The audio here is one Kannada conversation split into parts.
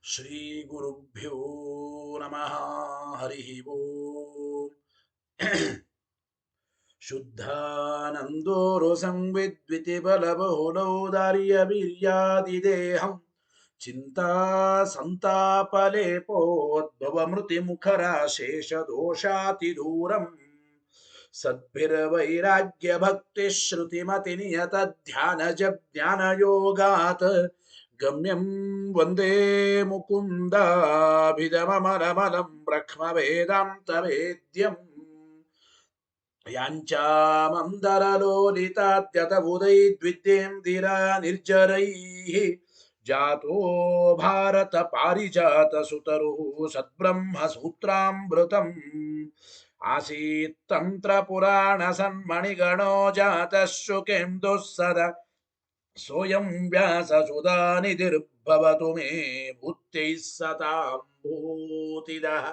ಶ್ರೀ ಗುರುಭ್ಯೋ ನಮಃ. ಹರಿ ಓಂ. ಶುದ್ಧಾನಂದೋರು ಸಂವಿದ್ವಿತಿ ಬಲಬಹುಲೌದಾರ್ಯ ವೀರ್ಯಾದಿದೇಹಂ ಚಿಂತಾ ಸಂತಾಪಲೇಪೋದ್ಭವ ಮೃತಿ ಮುಖರಾಶೇಷ ದೋಷಾತಿದೂರಂ ಸದ್ಭಿರ್ವೈರಾಗ್ಯ ಭಕ್ತಿ ಶ್ರುತಿಮತಿ ನಿಯತ ಧ್ಯಾನಜ ಜ್ಞಾನಯೋಗಾತ್ ಗಮ್ಯಂ ವಂದೇ ಮುಕುಂದಾಭಿಧಮಮಲಮಲಂ ಬ್ರಹ್ಮ ವೇದಾಂತ ವೇದ್ಯಂ ಯಾಂಚಾಮಂದರಲೋಲಿತಾದ್ಯತ ಉದೈದ್ವಿದ್ಯೇಂದಿರಾ ನಿರ್ಜರೈಃ ಜಾತೋ ಭಾರತ ಪಾರಿಜಾತ ಸುತರು ಸದ್ಬ್ರಹ್ಮ ಸೂತ್ರಾಮೃತಂ ಆಸೀತ್ ತಂತ್ರ ಪುರಾಣ ಸನ್ಮಣಿಗಣೋ ಜಾತಃ ಶುಕೇಂದುಃ ಸದಾ ಸೋಯಂ ವ್ಯಾಸ ಸುಧಾನಿಧಿರ್ಭವತು ಮೇ ಭೂತ್ಯೈಃ ಸತಾಂ ಭೂತಿದಃ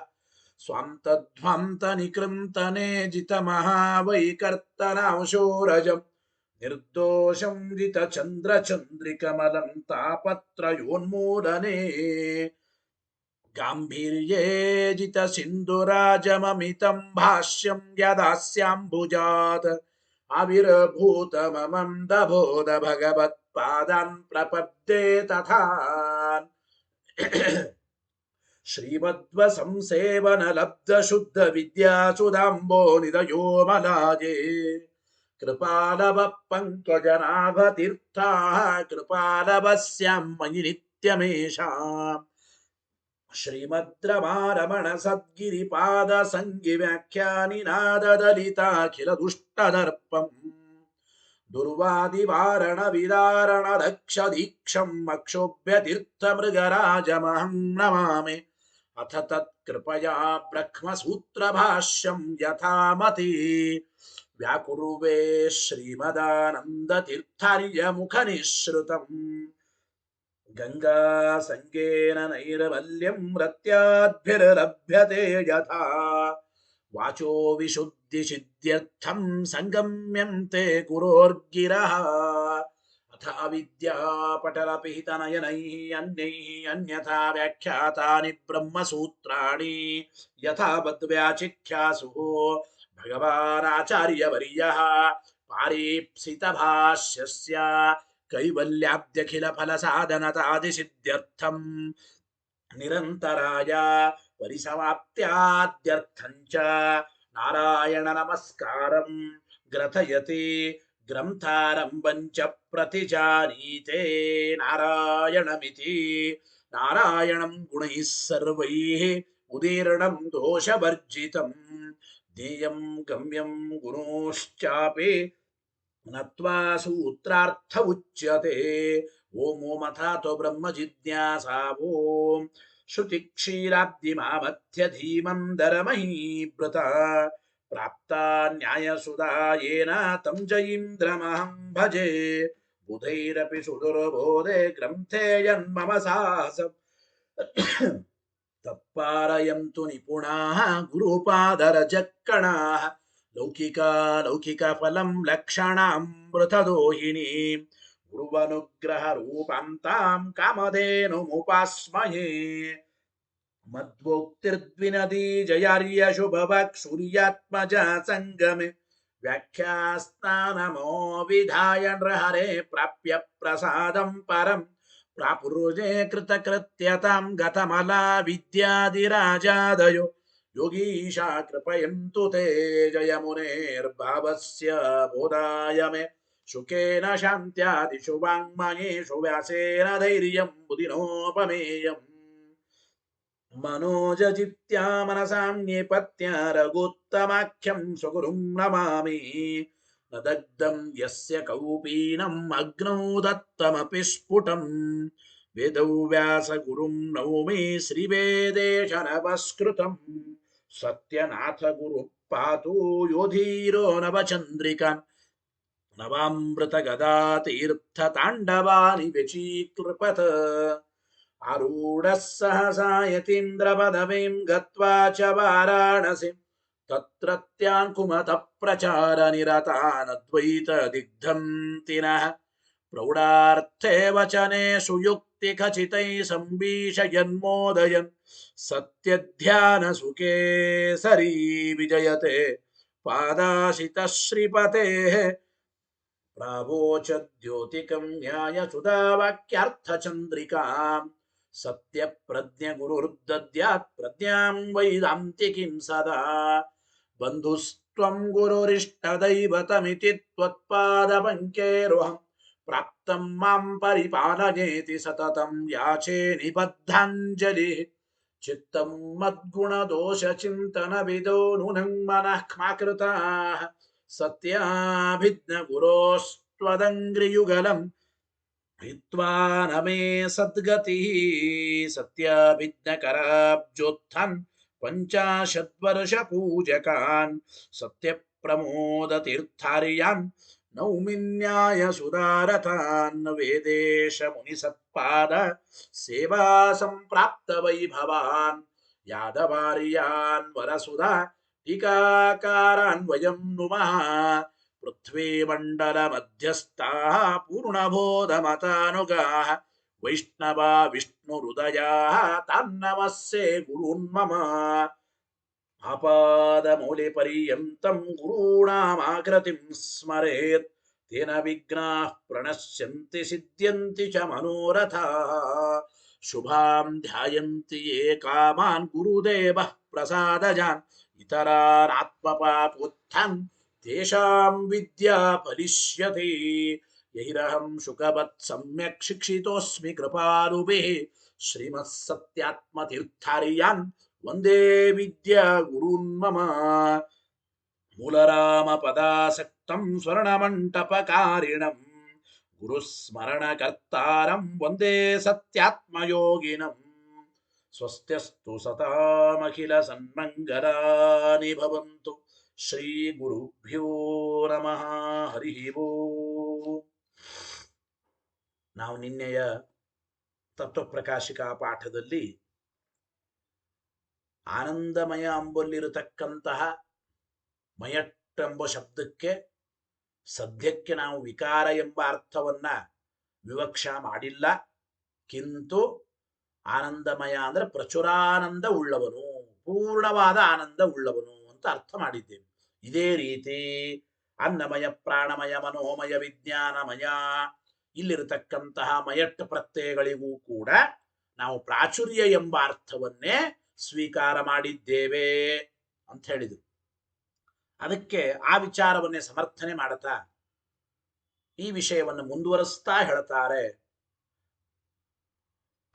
ಸ್ವಾಂತಧ್ವಾಂತ ನಿಕೃಂತನೆ ಜಿತ ಮಹಾವೈಕರ್ತನಾಂಶೋರಜಂ ನಿರ್ದೋಷಂ ಜಿತ ಚಂದ್ರ ಚಂದ್ರಿಕಮಲಂ ತಾಪತ್ರಯೋನ್ಮೂಲನೆ ಗಾಂಭೀರ್ಯೇ ಜಿತ ಸಿಂಧುರಾಜಮಮಿತಂ ಭಾಷ್ಯಂ ಯದಾಸ್ಯಾಂಬುಜಾತ್ ಆವಿರ್ಭೂತಮಮಂದಬೋಧ ಭಗವತ್ಪಾದಾನ್ ಪ್ರಪದ್ಯೆ ತಥಾ ಶ್ರೀಮದ್ವ ಸಂಸೇವನ ಲಬ್ಧ ಶುದ್ಧ ವಿದ್ಯಾಸುಧಾಂಬೋ ನಿಧಯೋ ಮಲಾಜೆ ಕೃಪಾಲವ ಪಂಕಜನಾಭ ತೀರ್ಥಾ ಕೃಪಾಲವಸ್ಯಾಂ ಮಯಿ ನಿತ್ಯಮೇಷಾಂ ಶ್ರೀಮದ್ರಮಾರಮಣ ಸದ್ಗಿರಿಪಾದ ಸಂಗಿ ವ್ಯಾಖ್ಯಾನಿನಾದ ದಲಿತಾಖಿಲ ದುಷ್ಟದರ್ಪಂ ದುರ್ವಾದಿವಾರಣ ವಿದಾರಣ ದಕ್ಷ ದೀಕ್ಷಂ ಅಕ್ಷೋಭ್ಯ ತೀರ್ಥ ಮೃಗರಾಜಮಹಂ ನಮಾಮಿ ಅಥ ತತ್ಕೃಪಯಾ ಬ್ರಹ್ಮಸೂತ್ರ ಭಾಷ್ಯಂ ಯಥಾಮತಿ ವ್ಯಾಕುರುವೆ ಶ್ರೀಮದಾನಂದ ತೀರ್ಥಾರ್ಯ ಮುಖ ನಿಶ್ರುತಂ ಗಂಗಾ ಸಂಗೇನ ನೈರ್ಮಲ್ಯಂ ರತ್ಯಾದ್ಭಿರ್ಲಭ್ಯತೆ ಯಥಾ ವಾಚೋ ವಿಶುದ್ಧಿ ಸಿದ್ಧ್ಯರ್ಥಂ ಸಂಗಮ್ಯಂತೆ ಗುರೋರ್ಗಿರಃ ಅಥ ಅವಿದ್ಯಾ ಪಟಲಪಿಹಿತ ನಯನೈಃ ಅನ್ಯೈಃ ಅನ್ಯಥಾ ವ್ಯಾಖ್ಯಾತಾನಿ ಬ್ರಹ್ಮಸೂತ್ರಾಣಿ ಯಥಾ ಬದ್ವ್ಯಾಚಿಖ್ಯಾಸು ಭಗವಾನಾಚಾರ್ಯವರ್ಯಃ ಪಾರೀಪ್ಸಿತ ಭಾಷ್ಯಸ್ಯ ಕೈವಲ್ಯಾಬ್ಧ್ಯಖಿಲ ಫಲ ಸಾಧನತಾದಿಸಿದ್ಧ್ಯರ್ಥಂ ನಿರಂತರಾಯ ಪರಿಸಮಾಪ್ತ್ಯಾದ್ಯರ್ಥಂಚ ನಾರಾಯಣ ನಮಸ್ಕಾರಂ ಗ್ರಥಯತಿ ಗ್ರಂಥಾರಂಭಂಚ ಪ್ರತಿಜಾನೀತೆ ನಾರಾಯಣಮಿತಿ ನಾರಾಯಣಂ ಗುಣೈಃ ಸರ್ವೈಃ ಉದೀರ್ಣಂ ದೋಷವರ್ಜಿತಂ ಧ್ಯೇಯಂ ಗಮ್ಯಂ ಗುಣೋಶ್ಚಾಪಿ ನತ್ವಾ ಸೂತ್ರಾರ್ಥ ಉಚ್ಯತೆ ಓಂ ಓಂ ಅಥಾತೋ ಬ್ರಹ್ಮ ಜಿಜ್ಞಾಸಾ ಓಂ ಶ್ರುತಿ ಕ್ಷೀರಾಬ್ಧಿಮಾಮಥ್ಯ ಧೀಮಂದರಮಹೀಭೃತ ಪ್ರಾಪ್ತ ನ್ಯಾಯಸುಧಾಯೇನ ತಂ ಜಯೀಂದ್ರಮಹಂ ಭಜೆ ಬುಧೈರಪಿ ಸುದುರ್ಬೋಧೆ ಗ್ರಂಥೆ ಯನ್ಮಮ ಸಾಹಸಂ ತತ್ಪಾರಯಂತು ನಿಪುಣಾಃ ಗುರುಪಾದರಜಕ್ಕಣಾಃ ಲೌಕಿಕ ಫಲಂ ಲಕ್ಷಣಾಮೃತದೋಹಿಣಿ ಗುರುವನುಗ್ರಹ ರೂಪಾಂತಾಂ ಕಾಮಧೇನುಮುಪಾಸ್ಮಹೇ ಮಧ್ವೋಕ್ತಿರ್ದ್ವಿನದಿ ಜಯಾರ್ಯ ಶುಭವಕ್ ಸೂರ್ಯಾತ್ಮಜ ಸಂಗಮೆ ವ್ಯಾಖ್ಯಾಸ್ತಾನಮೋ ವಿಧಾಯ ನೃಹರೆ ಪ್ರಾಪ್ಯ ಪ್ರಸಾದಂ ಪರಂ ಪ್ರಾಪುರುಜೆ ಕೃತಕೃತ್ಯತಾಂ ಗತಮಲಾ ವಿದ್ಯಾದಿರಾಜಾದಯೋ ಯೋಗೀಶಾ ಕೃಪಯಂತು ತೇ ಜಯ ಮುನೇರ್ಭಾವಸ್ಯ ಬೋಧಾಯ ಮೇ ಶುಕೇನ ಶಾಂತ್ಯಾದಿಷು ವಾङ्मयेषु ವ್ಯಾಸೇನ ಧೈರ್ಯಂ ಬುಧಿನೋಪಮೇಯಂ ಮನೋಜಜಿತ್ಯಾ ಮನಸಾಂ ನ್ಯೇಪತ್ಯ ರಘುತ್ತಮಾಖ್ಯಂ ಸ್ವಗುರುಂ ನಮಾಮಿ ನ ದಗ್ಧಂ ಯಸ್ಯ ಕೌಪೀನಂ ಅಗ್ನೌ ದತ್ತಮಪಿ ಸ್ಫುಟಂ ವೇದೌ ವ್ಯಾಸ ಗುರುಂ ನೌಮಿ ಶ್ರೀವೇದೇಶ ನಮಸ್ಕೃತಂ ಸತ್ಯನಾಥ ಗುರು ಪಾತು ಯೋಧೀರೋ ನವಚಂದ್ರಿಕಾಂ ನವಾಮೃತ ಗದಾ ತೀರ್ಥ ತಾಂಡವಾನಿ ವ್ಯಚೀಕೃಪತ ಆರೂಢಃ ಸಹಸಾ ಯತೀಂದ್ರ ಪದವೀಂ ಗತ್ವಾ ಚ ವಾರಾಣಸಿಂ ತತ್ರತ್ಯಾನ್ ಕುಮತ ಪ್ರಚಾರ ನಿರತಾನದ್ವೈತ ದಿಗ್ಧಂತಿನಃ ಪ್ರೌಢಾರ್ಥೇ ವಚನೆ ಸುಯುಕ್ತ ಭಕ್ತಿ ಖಚಿತೈ ಸಂಭೀಷಯನ್ಮೋದಯನ್ ಸತ್ಯಧ್ಯಾನ ಸುಖೇ ಸರಿ ವಿಜಯತೆ ಪಾದಾಶಿತ ಶ್ರೀಪತೆ ಪ್ರಾವೋಚದ್ಯೋತಿಕಂ ನ್ಯಾಯ ಸುಧಾವಾಕ್ಯಾರ್ಥ ಚಂದ್ರಿಕಾಂ ಸತ್ಯ ಪ್ರಜ್ಞ ಗುರುರ್ದದ್ಯಾತ್ ಪ್ರಜ್ಞಾಂ ವೈದಾಂತಿಕಿಂ ಸದಾ ಬಂಧುಸ್ತ್ವಂ ಗುರುರಿಷ್ಟದೈವತಮಿತಿ ತ್ವತ್ಪಾದ ಪಂಕೇರುಹಂ ಪ್ರಾಪ್ತಂ ಮಾಂ ಪರಿಪಾಲಯೇತಿ ಸತತಂ ಯಾಚೇ ನಿಬದ್ಧಾಂಜಲಿ ಚಿತ್ತಂ ಮದ್ಗುಣ ದೋಷ ಚಿಂತನ ವಿದೋ ನೂನಂ ಮನಃ ಕ್ಮಾಕೃತಾಃ ಸತ್ಯಾಭಿಜ್ಞ ಗುರೋಸ್ತ್ವದಂಗ್ರಿಯುಗಲಂ ಹಿತ್ವಾ ನಮೇ ಸದ್ಗತಿ ಸತ್ಯಾಭಿಜ್ಞ ಕರಾಬ್ಜೋತ್ಥಾನ್ ಪಂಚಾಶದ್ವರ್ಷ ಪೂಜಕಾನ್ ಸತ್ಯ ಪ್ರಮೋದ ತೀರ್ಥಾರ್ಯಾನ್ ನೌಮಿನ್ಯಾಯ ಸುಧಾರತಾನ್ ವೇದೇಶ ಮುನಿ ಸತ್ಪಾದ ಸೇವಾ ಸಂಪ್ರಾಪ್ತ ವೈಭವಾನ್ ಯಾದವಾರ್ಯಾನ್ ವರಸುಧಾ ಟೀಕಾಕಾರಾನ್ ವಯಂ ನುಮಃ ಪೃಥ್ವೀ ಮಂಡಲ ಮಧ್ಯಸ್ಥಾಃ ಪೂರ್ಣಬೋಧ ಮತಾನುಗಾಃ ವೈಷ್ಣವಾ ವಿಷ್ಣು ಹೃದಯಾಃ ತಾನ್ನಮಸ್ಸೆ ಗುರುನ್ ಮಮ ಆಪಾದ ಮೌಲಿ ಪರ್ಯಂತಂ ಗುರುಣಾಮಾಕೃತಿಂ ಸ್ಮರೇತ್ ತೇನ ವಿಘ್ನಾಃ ಪ್ರಣಶ್ಯಂತಿ ಸಿದ್ಧ್ಯಂತಿ ಚ ಮನೋರಥಾಃ ಶುಭಾಂ ಧ್ಯಾಯಂತಿ ಯೇ ಕಾಮಾನ್ ಗುರುದೇವಃ ಪ್ರಸಾದಜಾನ್ ಇತರಾನ್ ಆತ್ಮಪಾಪೋತ್ಥಾನ್ ತೇಷಾಂ ವಿದ್ಯಾ ಫಲಿಷ್ಯತೆ ಯೈರಹಂ ಶುಕವತ್ ಸಮ್ಯಕ್ ಶಿಕ್ಷಿತೋಸ್ಮಿ ಕೃಪಾಲುಭಿಃ ಶ್ರೀಮತ್ ಸತ್ಯಾತ್ಮತೀರ್ಥಾರ್ಯಾನ್ ವಂದೇ ವಿದ್ಯಾ ಗುರುನ್ ಮಮ ಮೂಲರಾಮ ಪದಾಸಕ್ತಂ ಸ್ವರ್ಣಮಂಟಪಕಾರಿಣಂ ಗುರುಸ್ಮರಣಕರ್ತಾರಂ ವಂದೇ ಸತ್ಯಾತ್ಮಯೋಗಿನಂ ಸ್ವಸ್ತ್ಯಸ್ತು ಸತಾಮಖಿಲ ಸನ್ಮಂಗಲಾನಿ ಭವಂತು ಶ್ರೀ ಗುರುಭ್ಯೋ ನಮಃ ಹರಿ ಓಂ. ನಾವು ನಿನ್ನೆಯ ತತ್ವಪ್ರಕಾಶಿಕಾ ಪಾಠದಲ್ಲಿ ಆನಂದಮಯ ಅಂಬಲ್ಲಿರತಕ್ಕಂತಹ ಮಯಟ್ಟೆಂಬ ಶಬ್ದಕ್ಕೆ ಸದ್ಯಕ್ಕೆ ನಾವು ವಿಕಾರ ಎಂಬ ಅರ್ಥವನ್ನ ವಿವಕ್ಷ ಮಾಡಿಲ್ಲ. ಕಿಂತು ಆನಂದಮಯ ಅಂದ್ರೆ ಪ್ರಚುರಾನಂದ ಉಳ್ಳವನು, ಪೂರ್ಣವಾದ ಆನಂದ ಉಳ್ಳವನು ಅಂತ ಅರ್ಥ ಮಾಡಿದ್ದೇವೆ. ಇದೇ ರೀತಿ ಅನ್ನಮಯ ಪ್ರಾಣಮಯ ಮನೋಮಯ ವಿಜ್ಞಾನಮಯ ಇಲ್ಲಿರತಕ್ಕಂತಹ ಮಯಟ್ಟು ಪ್ರತ್ಯಯಗಳಿಗೂ ಕೂಡ ನಾವು ಪ್ರಾಚುರ್ಯ ಎಂಬ ಅರ್ಥವನ್ನೇ ಸ್ವೀಕಾರ ಮಾಡಿದ್ದೇವೆ ಅಂತ ಹೇಳಿದರು. ಅದಕ್ಕೆ ಆ ವಿಚಾರವನ್ನೇ ಸಮರ್ಥನೆ ಮಾಡುತ್ತಾ ಈ ವಿಷಯವನ್ನು ಮುಂದುವರಿಸ್ತಾ ಹೇಳ್ತಾರೆ.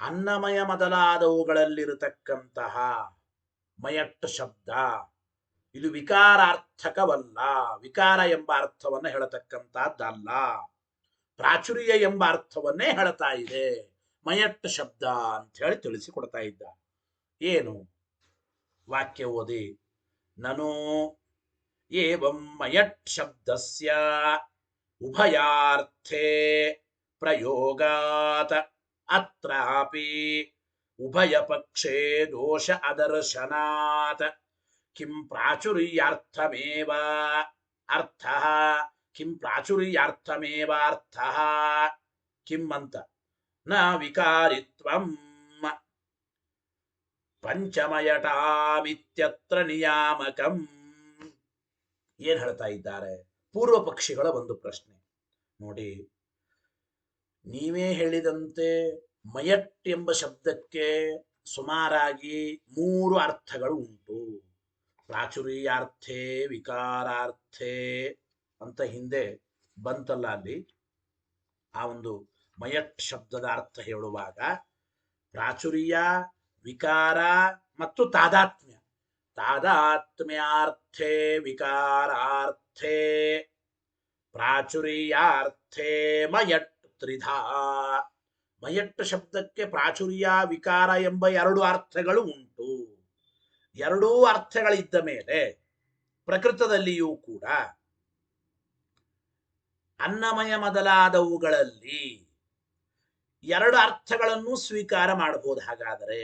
ಅನ್ನಮಯ ಮೊದಲಾದವುಗಳಲ್ಲಿರತಕ್ಕಂತಹ ಮಯಟ್ಟು ಶಬ್ದ ಇದು ವಿಕಾರಾರ್ಥಕವಲ್ಲ, ವಿಕಾರ ಎಂಬ ಅರ್ಥವನ್ನು ಹೇಳತಕ್ಕಂತಹದ್ದಲ್ಲ, ಪ್ರಾಚುರ್ಯ ಎಂಬ ಅರ್ಥವನ್ನೇ ಹೇಳ್ತಾ ಇದೆ ಮಯಟ್ಟು ಶಬ್ದ ಅಂತ ಹೇಳಿ ತಿಳಿಸಿಕೊಡ್ತಾ ಇದ್ದ. ಏನು ವಾಕ್ಯ ಓದಿ. ನನು ಏವಂ ಮಯಟ್ ಶಬ್ದಸ್ಯ ಉಭಯಾರ್ಥೇ ಪ್ರಯೋಗಾತ್ ಅತ್ರಾಪಿ ಉಭಯ ಪಕ್ಷೇ ದೋಷ ಅದರ್ಶನಾತ್ ಕಿಂ ಪ್ರಾಚುರ್ಯಾರ್ಥಮೇವ ಅರ್ಥಃ ಕಿಂ ಪ್ರಾಚುರ್ಯಾರ್ಥಮೇವ ಅರ್ಥಃ ಕಿಂ ಅಂತ ನ ವಿಕಾರಿತ್ವಂ ಪಂಚಮಯಟಾಮಿತ್ಯತ್ರ ನಿಯಾಮಕಂ. ಏನ್ ಹೇಳ್ತಾ ಇದ್ದಾರೆ? ಪೂರ್ವ ಪಕ್ಷಿಗಳ ಒಂದು ಪ್ರಶ್ನೆ ನೋಡಿ. ನೀವೇ ಹೇಳಿದಂತೆ ಮಯಟ್ ಎಂಬ ಶಬ್ದಕ್ಕೆ ಸುಮಾರಾಗಿ 3 ಅರ್ಥಗಳು ಉಂಟು. ಪ್ರಾಚುರ್ಯಾರ್ಥೇ, ವಿಕಾರಾರ್ಥೇ ಅಂತ ಹಿಂದೆ ಬಂತಲ್ಲ, ಅಲ್ಲಿ ಆ ಒಂದು ಮಯಟ್ ಶಬ್ದದ ಅರ್ಥ ಹೇಳುವಾಗ ಪ್ರಾಚುರ್ಯ, ವಿಕಾರ ಮತ್ತು ತಾದಾತ್ಮ್ಯ. ತಾದಾತ್ಮ್ಯಾರ್ಥೇ ವಿಕಾರಾರ್ಥೇ ಪ್ರಾಚುರ್ಯಾರ್ಥೇ ಮಯಟ್ ತ್ರಿಧಾ. ಮಯಟ್ ಶಬ್ದಕ್ಕೆ ಪ್ರಾಚುರ್ಯ, ವಿಕಾರ ಎಂಬ 2 ಅರ್ಥಗಳು ಉಂಟು. 2 ಅರ್ಥಗಳಿದ್ದ ಮೇಲೆ ಪ್ರಕೃತದಲ್ಲಿಯೂ ಕೂಡ ಅನ್ನಮಯ ಮೊದಲಾದವುಗಳಲ್ಲಿ 2 ಅರ್ಥಗಳನ್ನು ಸ್ವೀಕಾರ ಮಾಡಬಹುದು ಹಾಗಾದರೆ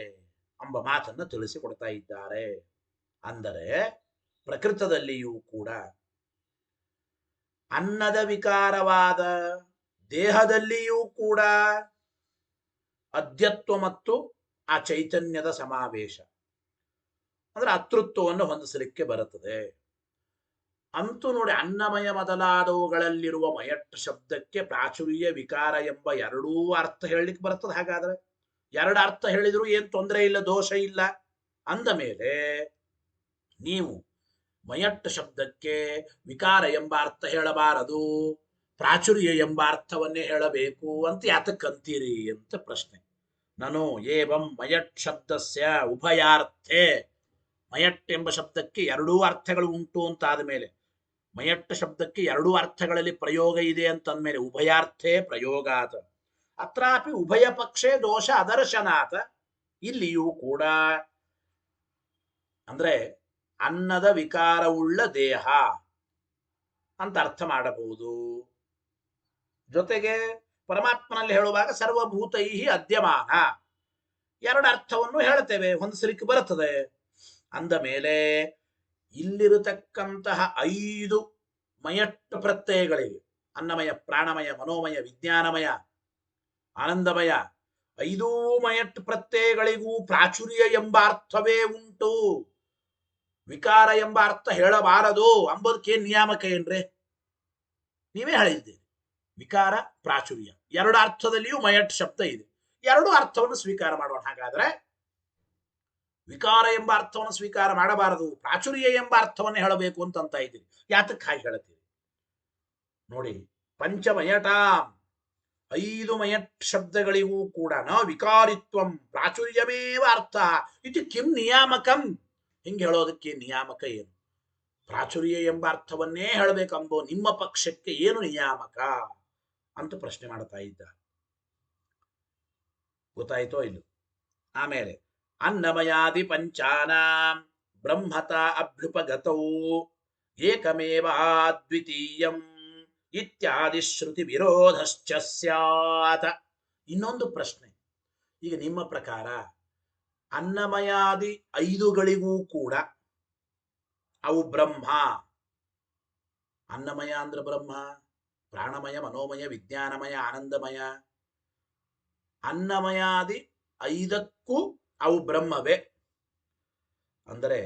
ಎಂಬ ಮಾತನ್ನು ತಿಳಿಸಿಕೊಡ್ತಾ ಇದ್ದಾರೆ. ಅಂದರೆ ಪ್ರಕೃತದಲ್ಲಿಯೂ ಕೂಡ ಅನ್ನದ ವಿಕಾರವಾದ ದೇಹದಲ್ಲಿಯೂ ಕೂಡ ಅದ್ಯತ್ವ ಮತ್ತು ಆ ಚೈತನ್ಯದ ಸಮಾವೇಶ ಅಂದ್ರೆ ಅತೃತ್ವವನ್ನು ಹೊಂದಿಸಲಿಕ್ಕೆ ಬರುತ್ತದೆ. ಅಂತೂ ನೋಡಿ, ಅನ್ನಮಯ ಮೊದಲಾದವುಗಳಲ್ಲಿರುವ ಮಯಟ್ ಶಬ್ದಕ್ಕೆ ಪ್ರಾಚುರ್ಯ ವಿಕಾರ ಎಂಬ ಎರಡೂ ಅರ್ಥ ಹೇಳಲಿಕ್ಕೆ ಬರ್ತದೆ. ಹಾಗಾದ್ರೆ ಎರಡು ಅರ್ಥ ಹೇಳಿದ್ರು ಏನ್ ತೊಂದರೆ ಇಲ್ಲ, ದೋಷ ಇಲ್ಲ. ಅಂದ ಮೇಲೆ ನೀವು ಮಯಟ್ ಶಬ್ದಕ್ಕೆ ವಿಕಾರ ಎಂಬ ಅರ್ಥ ಹೇಳಬಾರದು, ಪ್ರಾಚುರ್ಯ ಎಂಬ ಅರ್ಥವನ್ನೇ ಹೇಳಬೇಕು ಅಂತ ಯಾತಕ್ಕಂತೀರಿ ಅಂತ ಪ್ರಶ್ನೆ. ನಾನು ಏವಂ ಮಯಟ್ ಶಬ್ದಸ್ಯ ಉಭಯಾರ್ಥೆ, ಮಯಟ್ ಎಂಬ ಶಬ್ದಕ್ಕೆ ಎರಡೂ ಅರ್ಥಗಳು ಉಂಟು ಅಂತ ಆದಮೇಲೆ, ಮಯಟ್ ಶಬ್ದಕ್ಕೆ ಎರಡೂ ಅರ್ಥಗಳಲ್ಲಿ ಪ್ರಯೋಗ ಇದೆ ಅಂತಂದ್ಮೇಲೆ ಉಭಯಾರ್ಥೇ ಪ್ರಯೋಗಾತ ಅತ್ರಾಪಿ ಉಭಯ ಪಕ್ಷೇ ದೋಷ ಅದರ್ಶನಾತ, ಇಲ್ಲಿಯೂ ಕೂಡ ಅಂದ್ರೆ ಅನ್ನದ ವಿಕಾರವುಳ್ಳ ದೇಹ ಅಂತ ಅರ್ಥ ಮಾಡಬಹುದು. ಜೊತೆಗೆ ಪರಮಾತ್ಮನಲ್ಲಿ ಹೇಳುವಾಗ ಸರ್ವಭೂತೈ ಅದ್ಯಮಾನ, ಎರಡು ಅರ್ಥವನ್ನು ಹೇಳ್ತೇವೆ, ಹೊಂದಿಸಲಿಕ್ಕೆ ಬರುತ್ತದೆ. ಅಂದ ಮೇಲೆ ಇಲ್ಲಿರತಕ್ಕಂತಹ 5 ಮಯಟ್ ಪ್ರತ್ಯಯಗಳಿಗೆ, ಅನ್ನಮಯ, ಪ್ರಾಣಮಯ, ಮನೋಮಯ, ವಿಜ್ಞಾನಮಯ, ಆನಂದಮಯ, 5 ಮಯಟ್ ಪ್ರತ್ಯಯಗಳಿಗೂ ಪ್ರಾಚುರ್ಯ ಎಂಬ ಅರ್ಥವೇ ಉಂಟು, ವಿಕಾರ ಎಂಬ ಅರ್ಥ ಹೇಳಬಾರದು ಅಂಬೋದಕ್ಕೆ ನಿಯಾಮಕ ಏನ್ರಿ? ನೀವೇ ಹೇಳಿದ್ದೀರಿ. ವಿಕಾರ ಪ್ರಾಚುರ್ಯ ಎರಡು ಅರ್ಥದಲ್ಲಿಯೂ ಮಯಟ್ ಶಬ್ದ ಇದೆ, ಎರಡು ಅರ್ಥವನ್ನು ಸ್ವೀಕಾರ ಮಾಡೋಣ. ಹಾಗಾದ್ರೆ ವಿಕಾರ ಎಂಬ ಅರ್ಥವನ್ನು ಸ್ವೀಕಾರ ಮಾಡಬಾರದು, ಪ್ರಾಚುರ್ಯ ಎಂಬ ಅರ್ಥವನ್ನು ಹೇಳಬೇಕು ಅಂತ ಇದ್ದೀರಿ. ಯಾತಕ್ಕೆ ಹಾಗೆ ಹೇಳ್ತೀರಿ ನೋಡಿ. ಪಂಚಮಯಟಾಂ 5 ಮಯಟ್ ಶಬ್ದಗಳಿಗೂ ಕೂಡ ನ ವಿಕಾರಿತ್ವಂ ಪ್ರಾಚುರ್ಯಮೇವ ಅರ್ಥ ಇದು ಕಿಂ ನಿಯಾಮಕಂ, ಹಿಂಗೆ ಹೇಳೋದಕ್ಕೆ ನಿಯಾಮಕ ಏನು? ಪ್ರಾಚುರ್ಯ ಎಂಬ ಅರ್ಥವನ್ನೇ ಹೇಳಬೇಕೆಂಬೋ ನಿಮ್ಮ ಪಕ್ಷಕ್ಕೆ ಏನು ನಿಯಾಮಕ ಅಂತ ಪ್ರಶ್ನೆ ಮಾಡ್ತಾ ಇದ್ದ. ಗೊತ್ತಾಯ್ತೋ ಇಲ್ಲ? ಆಮೇಲೆ ಅನ್ನಮಯಾದಿ ಪಂಚಾನಾಂ ಬ್ರಹ್ಮತ ಅಭ್ಯುಪಗತೌ ಏಕಮೇವ ದ್ವಿತೀಯಂ ಇತ್ಯಾದಿ ಶ್ರುತಿ ವಿರೋಧಶ್ಚ ಸ್ಯಾತ್. ಇನ್ನೊಂದು ಪ್ರಶ್ನೆ, ಈಗ ನಿಮ್ಮ ಪ್ರಕಾರ ಅನ್ನಮಯಾದಿ 5ಗಳಿಗೂ ಕೂಡ ಅವು ಬ್ರಹ್ಮ, ಅನ್ನಮಯ ಅಂದ್ರೆ ಬ್ರಹ್ಮ, ಪ್ರಾಣಮಯ, ಮನೋಮಯ, ವಿಜ್ಞಾನಮಯ, ಆನಂದಮಯ, ಅನ್ನಮಯಾದಿ 5ಕ್ಕೂ ಅವು ಬ್ರಹ್ಮವೇ. ಅಂದರೆ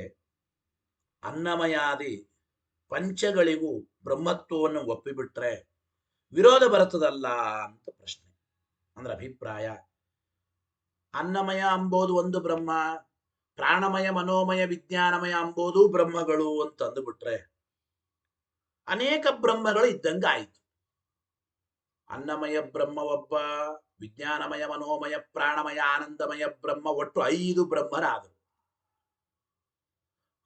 ಅನ್ನಮಯಾದಿ ಪಂಚಗಳಿಗೂ ಬ್ರಹ್ಮತ್ವವನ್ನು ಒಪ್ಪಿಬಿಟ್ರೆ ವಿರೋಧ ಬರುತ್ತದಲ್ಲ ಅಂತ ಪ್ರಶ್ನೆ. ಅಂದ್ರೆ ಅಭಿಪ್ರಾಯ, ಅನ್ನಮಯ ಅಂಬೋದು ಒಂದು ಬ್ರಹ್ಮ, ಪ್ರಾಣಮಯ, ಮನೋಮಯ, ವಿಜ್ಞಾನಮಯ ಅಂಬೋದು ಬ್ರಹ್ಮಗಳು ಅಂತ ಅಂದುಬಿಟ್ರೆ ಅನೇಕ ಬ್ರಹ್ಮಗಳು ಇದ್ದಂಗೆ ಆಯಿತು. ಅನ್ನಮಯ ಬ್ರಹ್ಮ ಒಬ್ಬ, ವಿಜ್ಞಾನಮಯ, ಮನೋಮಯ, ಪ್ರಾಣಮಯ, ಆನಂದಮಯ ಬ್ರಹ್ಮ, ಒಟ್ಟು 5 ಬ್ರಹ್ಮರಾದರು.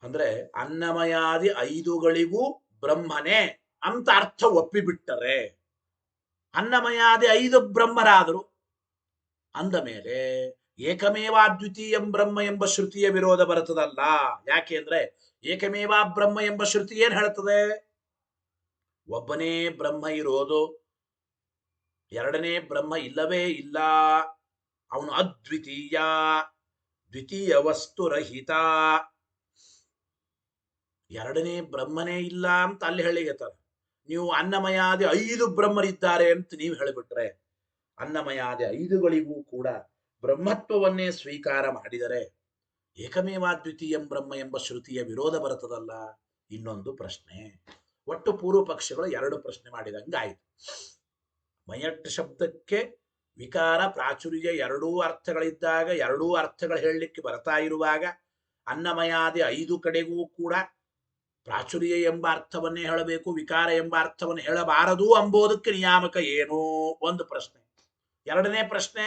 ಅಂದ್ರೆ ಅನ್ನಮಯಾದಿ 5ಗಳಿಗೂ ಬ್ರಹ್ಮನೇ ಅಂತ ಅರ್ಥ ಒಪ್ಪಿಬಿಟ್ಟರೆ ಅನ್ನಮಯಾದಿ 5 ಬ್ರಹ್ಮರಾದರು. ಅಂದ ಮೇಲೆ ಏಕಮೇವಾ ದ್ವಿತೀಯಂ ಬ್ರಹ್ಮ ಎಂಬ ಶ್ರುತಿಯ ವಿರೋಧ ಬರುತ್ತದಲ್ಲ. ಯಾಕೆ ಅಂದ್ರೆ ಏಕಮೇವಾ ಬ್ರಹ್ಮ ಎಂಬ ಶ್ರುತಿ ಏನ್ ಹೇಳ್ತದೆ? ಒಬ್ಬನೇ ಬ್ರಹ್ಮ ಇರೋದು, ಎರಡನೇ ಬ್ರಹ್ಮ ಇಲ್ಲವೇ ಇಲ್ಲ, ಅವನು ಅದ್ವಿತೀಯ, ದ್ವಿತೀಯ ವಸ್ತು ರಹಿತ, ಎರಡನೇ ಬ್ರಹ್ಮನೇ ಇಲ್ಲ ಅಂತ ಅಲ್ಲಿ ಹೇಳಿಗೆತಾರೆ. ನೀವು ಅನ್ನಮಯಾದಿ 5 ಬ್ರಹ್ಮರಿದ್ದಾರೆ ಅಂತ ನೀವು ಹೇಳಿಬಿಟ್ರೆ ಅನ್ನಮಯಾದಿ 5ಗಳಿಗೂ ಕೂಡ ಬ್ರಹ್ಮತ್ವವನ್ನೇ ಸ್ವೀಕಾರ ಮಾಡಿದರೆ ಏಕಮೇವಾದ್ವಿತೀಯಂ ಬ್ರಹ್ಮ ಎಂಬ ಶ್ರುತಿಯ ವಿರೋಧ ಬರುತ್ತದಲ್ಲ. ಇನ್ನೊಂದು ಪ್ರಶ್ನೆ, ಒಟ್ಟು ಪೂರ್ವ ಪಕ್ಷಗಳು 2 ಪ್ರಶ್ನೆ ಮಾಡಿದಂಗಾಯಿತು. ಮಯಟ್ ಶಬ್ದಕ್ಕೆ ವಿಕಾರ ಪ್ರಾಚುರ್ಯ ಎರಡೂ ಅರ್ಥಗಳಿದ್ದಾಗ, ಎರಡೂ ಅರ್ಥಗಳು ಹೇಳಲಿಕ್ಕೆ ಬರ್ತಾ ಇರುವಾಗ ಅನ್ನಮಯಾದಿ 5 ಕಡೆಗೂ ಕೂಡ ಪ್ರಾಚುರ್ಯ ಎಂಬ ಅರ್ಥವನ್ನೇ ಹೇಳಬೇಕು, ವಿಕಾರ ಎಂಬ ಅರ್ಥವನ್ನು ಹೇಳಬಾರದು ಅಂಬೋದಕ್ಕೆ ನಿಯಾಮಕ ಏನು? ಒಂದು ಪ್ರಶ್ನೆ. ಎರಡನೇ ಪ್ರಶ್ನೆ,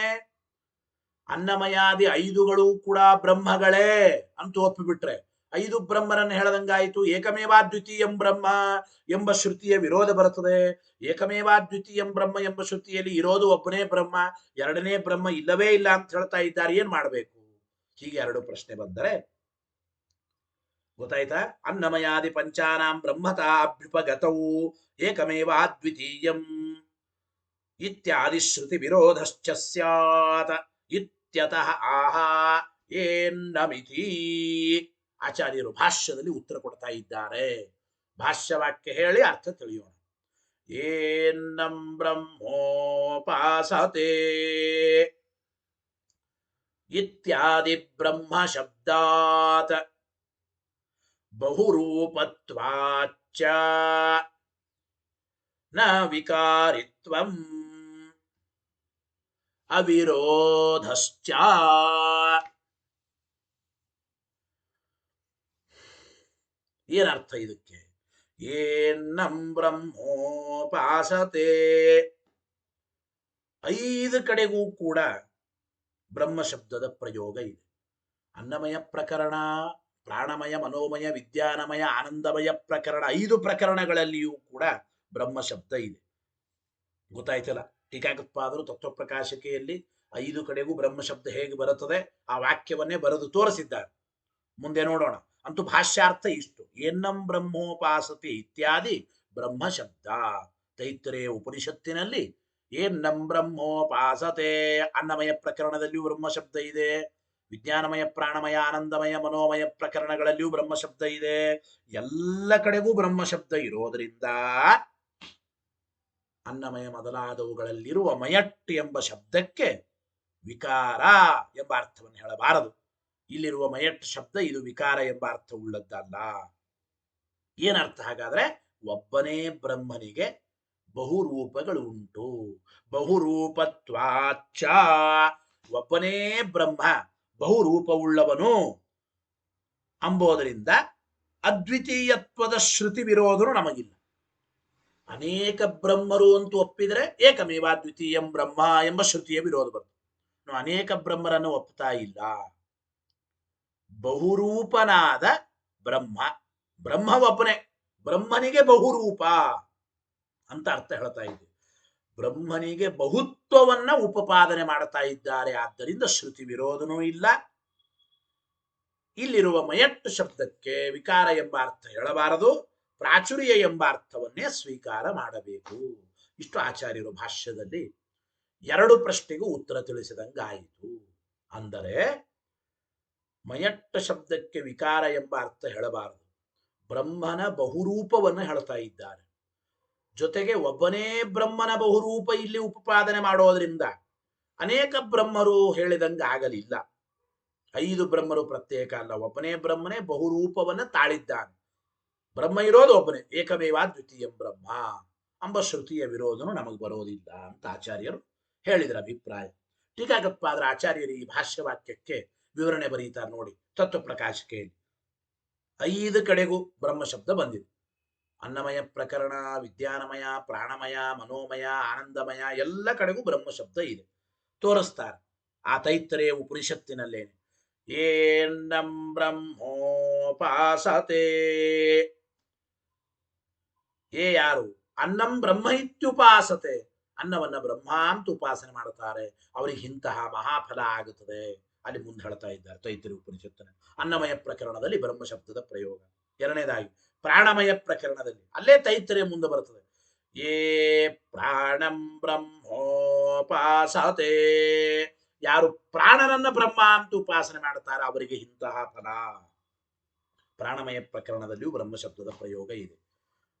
ಅನ್ನಮಯಾದಿ 5ಗಳು ಕೂಡ ಬ್ರಹ್ಮಗಳೇ ಅಂತ ಒಪ್ಪಿಬಿಟ್ರೆ 5 ಬ್ರಹ್ಮರನ್ನು ಹೇಳದಂಗಾಯಿತು, ಏಕಮೇವಾದ್ವಿತೀಯಂ ಬ್ರಹ್ಮ ಎಂಬ ಶ್ರುತಿಯ ವಿರೋಧ ಬರುತ್ತದೆ. ಏಕಮೇವಾದ್ವಿತೀಯಂ ಬ್ರಹ್ಮ ಎಂಬ ಶ್ರುತಿಯಲ್ಲಿ ಇರೋದು ಒಬ್ಬನೇ ಬ್ರಹ್ಮ, ಎರಡನೇ ಬ್ರಹ್ಮ ಇಲ್ಲವೇ ಇಲ್ಲ ಅಂತ ಹೇಳ್ತಾ ಇದ್ದಾರೆ, ಏನ್ ಮಾಡಬೇಕು? ಹೀಗೆ 2 ಪ್ರಶ್ನೆ ಬಂದರೆ ಗೊತ್ತಾಯ್ತಾ? ಅನ್ನಮಯಾದಿ ಪಂಚಾನಾಂ ಬ್ರಹ್ಮತ ಅಭ್ಯುಪಗತವು ಏಕಮೇವಾದ್ವಿತೀಯಂ ಇತ್ಯಾದಿ ಶ್ರುತಿ ವಿರೋಧಶ್ಚ ಸ್ಯಾತ್ ಇತ್ಯತಃ ಆಹ ಏನ್ನಮಿತಿ. ಆಚಾರ್ಯರು ಭಾಷ್ಯದಲ್ಲಿ ಉತ್ತರ ಕೊಡ್ತಾ ಇದ್ದಾರೆ. ಭಾಷ್ಯವಾಕ್ಯ ಹೇಳಿ ಅರ್ಥ ತಿಳಿಯೋಣ. ಏನ್ನಂ ಬ್ರಹ್ಮೋಪಾಸತೆ ಇತ್ಯಾದಿ ಬ್ರಹ್ಮ ಶಬ್ದಾತ್ ಬಹುರೂಪತ್ವಾಚ್ಚ ನ ವಿಕಾರಿತ್ವಂ ಅವಿರೋಧಶ್ಚ. ಏನರ್ಥ ಇದಕ್ಕೆ? ಏನಂ ಬ್ರಹ್ಮೋಪಾಸತೆ, 5 ಕಡೆಗೂ ಕೂಡ ಬ್ರಹ್ಮ ಶಬ್ದದ ಪ್ರಯೋಗ ಇದೆ. ಅನ್ನಮಯ ಪ್ರಕರಣ, ಪ್ರಾಣಮಯ, ಮನೋಮಯ, ವಿಜ್ಞಾನಮಯ, ಆನಂದಮಯ ಪ್ರಕರಣ, 5 ಪ್ರಕರಣಗಳಲ್ಲಿಯೂ ಕೂಡ ಬ್ರಹ್ಮ ಶಬ್ದ ಇದೆ. ಗೊತ್ತಾಯ್ತಲ್ಲ? ಟೀಕಾಕೃತ್ಪಾದರು ತತ್ವಪ್ರಕಾಶಿಕೆಯಲ್ಲಿ 5 ಕಡೆಗೂ ಬ್ರಹ್ಮ ಶಬ್ದ ಹೇಗೆ ಬರುತ್ತದೆ ಆ ವಾಕ್ಯವನ್ನೇ ಬರೆದು ತೋರಿಸಿದ್ದಾರೆ. ಮುಂದೆ ನೋಡೋಣ. ಅಂತೂ ಭಾಷ್ಯಾರ್ಥ ಇಷ್ಟು: ಏನಂ ಬ್ರಹ್ಮೋಪಾಸತಿ ಇತ್ಯಾದಿ ಬ್ರಹ್ಮ ಶಬ್ದ. ತೈತ್ರೇಯ ಉಪನಿಷತ್ತಿನಲ್ಲಿ ಏನಂ ಬ್ರಹ್ಮೋಪಾಸತೆ, ಅನ್ನಮಯ ಪ್ರಕರಣದಲ್ಲಿಯೂ ಬ್ರಹ್ಮ ಶಬ್ದ ಇದೆ, ವಿಜ್ಞಾನಮಯ, ಪ್ರಾಣಮಯ, ಆನಂದಮಯ, ಮನೋಮಯ ಪ್ರಕರಣಗಳಲ್ಲಿಯೂ ಬ್ರಹ್ಮ ಶಬ್ದ ಇದೆ. ಎಲ್ಲ ಕಡೆಗೂ ಬ್ರಹ್ಮ ಶಬ್ದ ಇರೋದರಿಂದ ಅನ್ನಮಯ ಮೊದಲಾದವುಗಳಲ್ಲಿರುವ ಮಯಟ್ ಎಂಬ ಶಬ್ದಕ್ಕೆ ವಿಕಾರ ಎಂಬ ಅರ್ಥವನ್ನು ಹೇಳಬಾರದು. ಇಲ್ಲಿರುವ ಮಯಟ್ ಶಬ್ದ ಇದು ವಿಕಾರ ಎಂಬ ಅರ್ಥ ಉಳ್ಳದ್ದಲ್ಲ. ಏನರ್ಥ ಹಾಗಾದ್ರೆ? ಒಬ್ಬನೇ ಬ್ರಹ್ಮನಿಗೆ ಬಹುರೂಪಗಳು ಉಂಟು. ಬಹುರೂಪತ್ವಾಚ್ಚ, ಒಬ್ಬನೇ ಬ್ರಹ್ಮ ಬಹುರೂಪವುಳ್ಳವನು ಅಂಬೋದರಿಂದ ಅದ್ವಿತೀಯತ್ವದ ಶ್ರುತಿ ವಿರೋಧನು ನಮಗಿಲ್ಲ. ಅನೇಕ ಬ್ರಹ್ಮರು ಅಂತೂ ಒಪ್ಪಿದರೆ ಏಕಮೇವಾದ್ವಿತೀಯಂ ಬ್ರಹ್ಮ ಎಂಬ ಶ್ರುತಿಯ ವಿರೋಧ ಬರ್ತದೆ. ನಾವು ಅನೇಕ ಬ್ರಹ್ಮರನ್ನು ಒಪ್ತಾ ಇಲ್ಲ. ಬಹುರೂಪನಾದ ಬ್ರಹ್ಮ, ಬ್ರಹ್ಮ ಒಬ್ಬನೇ, ಬ್ರಹ್ಮನಿಗೆ ಬಹುರೂಪ ಅಂತ ಅರ್ಥ ಹೇಳ್ತಾ ಇದ್ದೀವಿ. ಬ್ರಹ್ಮನಿಗೆ ಬಹುತ್ವವನ್ನ ಉಪಪಾದನೆ ಮಾಡ್ತಾ ಇದ್ದಾರೆ. ಆದ್ದರಿಂದ ಶ್ರುತಿ ವಿರೋಧನೂ ಇಲ್ಲ. ಇಲ್ಲಿರುವ ಮಯಟ್ ಶಬ್ದಕ್ಕೆ ವಿಕಾರ ಎಂಬ ಅರ್ಥ ಹೇಳಬಾರದು, ಪ್ರಾಚುರ್ಯ ಎಂಬ ಅರ್ಥವನ್ನೇ ಸ್ವೀಕಾರ ಮಾಡಬೇಕು. ಇಷ್ಟು ಆಚಾರ್ಯರು ಭಾಷ್ಯದಲ್ಲಿ 2 ಪ್ರಶ್ನೆಗೂ ಉತ್ತರ ತಿಳಿಸಿದಂಗಾಯಿತು. ಅಂದರೆ ಮಯಟ್ಟ ಶಬ್ದಕ್ಕೆ ವಿಕಾರ ಎಂಬ ಅರ್ಥ ಹೇಳಬಾರದು, ಬ್ರಹ್ಮನ ಬಹುರೂಪವನ್ನು ಹೇಳ್ತಾ ಇದ್ದಾರೆ. ಜೊತೆಗೆ ಒಬ್ಬನೇ ಬ್ರಹ್ಮನ ಬಹುರೂಪ ಇಲ್ಲಿ ಉಪಪಾದನೆ ಮಾಡೋದ್ರಿಂದ ಅನೇಕ ಬ್ರಹ್ಮರು ಹೇಳಿದಂಗೆ ಆಗಲಿಲ್ಲ. 5 ಬ್ರಹ್ಮರು ಪ್ರತ್ಯೇಕ ಅಲ್ಲ, ಒಬ್ಬನೇ ಬ್ರಹ್ಮನೇ ಬಹುರೂಪವನ್ನು ತಾಳಿದ್ದಾನೆ. ಬ್ರಹ್ಮ ಇರೋದು ಒಬ್ಬನೇ, ಏಕಮೇವಾದ್ವಿತೀಯಂ ಬ್ರಹ್ಮ ಎಂಬ ಶ್ರುತಿಯ ವಿರೋಧನು ನಮಗೆ ಬರೋದಿಲ್ಲ ಅಂತ ಆಚಾರ್ಯರು ಹೇಳಿದ್ರ ಅಭಿಪ್ರಾಯ. ಟೀಕಾಕೃತ್ಪಾದರ ಆಚಾರ್ಯರು ಈ ಭಾಷ್ಯವಾಕ್ಯಕ್ಕೆ ವಿವರಣೆ ಬರೀತಾರೆ ನೋಡಿ ತತ್ವಪ್ರಕಾಶಿಕೆಯಲ್ಲಿ. 5 ಕಡೆಗೂ ಬ್ರಹ್ಮ ಶಬ್ದ ಬಂದಿದೆ. ಅನ್ನಮಯ ಪ್ರಕರಣ, ವಿಜ್ಞಾನಮಯ, ಪ್ರಾಣಮಯ, ಮನೋಮಯ, ಆನಂದಮಯ ಎಲ್ಲ ಕಡೆಗೂ ಬ್ರಹ್ಮ ಶಬ್ದ ಇದೆ. ತೋರಿಸ್ತಾರೆ ಆ ತೈತ್ತರೆಯ ಉಪನಿಷತ್ತಿನಲ್ಲೇನೆ. ಏನಂ ಬ್ರಹ್ಮೋಪಾಸತೆ, ಯಾರು ಅನ್ನಂ ಬ್ರಹ್ಮ ಇತ್ಯುಪಾಸತೆ, ಅನ್ನವನ್ನ ಬ್ರಹ್ಮ ಅಂತ ಉಪಾಸನೆ ಮಾಡುತ್ತಾರೆ ಅವರಿಗೆ ಇಂತಹ ಮಹಾಫಲ ಆಗುತ್ತದೆ. ಅಲ್ಲಿ ಮುಂದೆ ಹೇಳ್ತಾ ಇದ್ದಾರೆ ತೈತ್ತರೀಯ ಉಪನಿಷತ್ತಿನ ಅನ್ನಮಯ ಪ್ರಕರಣದಲ್ಲಿ ಬ್ರಹ್ಮ ಶಬ್ದದ ಪ್ರಯೋಗ. ಎರಡನೇದಾಗಿ ಪ್ರಾಣಮಯ ಪ್ರಕರಣದಲ್ಲಿ ಅಲ್ಲೇ ತೈತ್ತರೀಯ ಮುಂದೆ ಬರುತ್ತದೆ. ಯೇ ಪ್ರಾಣಂ ಬ್ರಹ್ಮೋಪಾಸತೆ, ಯಾರು ಪ್ರಾಣನನ್ನ ಬ್ರಹ್ಮ ಅಂತ ಉಪಾಸನೆ ಮಾಡುತ್ತಾರೆ ಅವರಿಗೆ ಇಂತಹ ಫಲ. ಪ್ರಾಣಮಯ ಪ್ರಕರಣದಲ್ಲಿಯೂ ಬ್ರಹ್ಮ ಶಬ್ದದ ಪ್ರಯೋಗ ಇದೆ.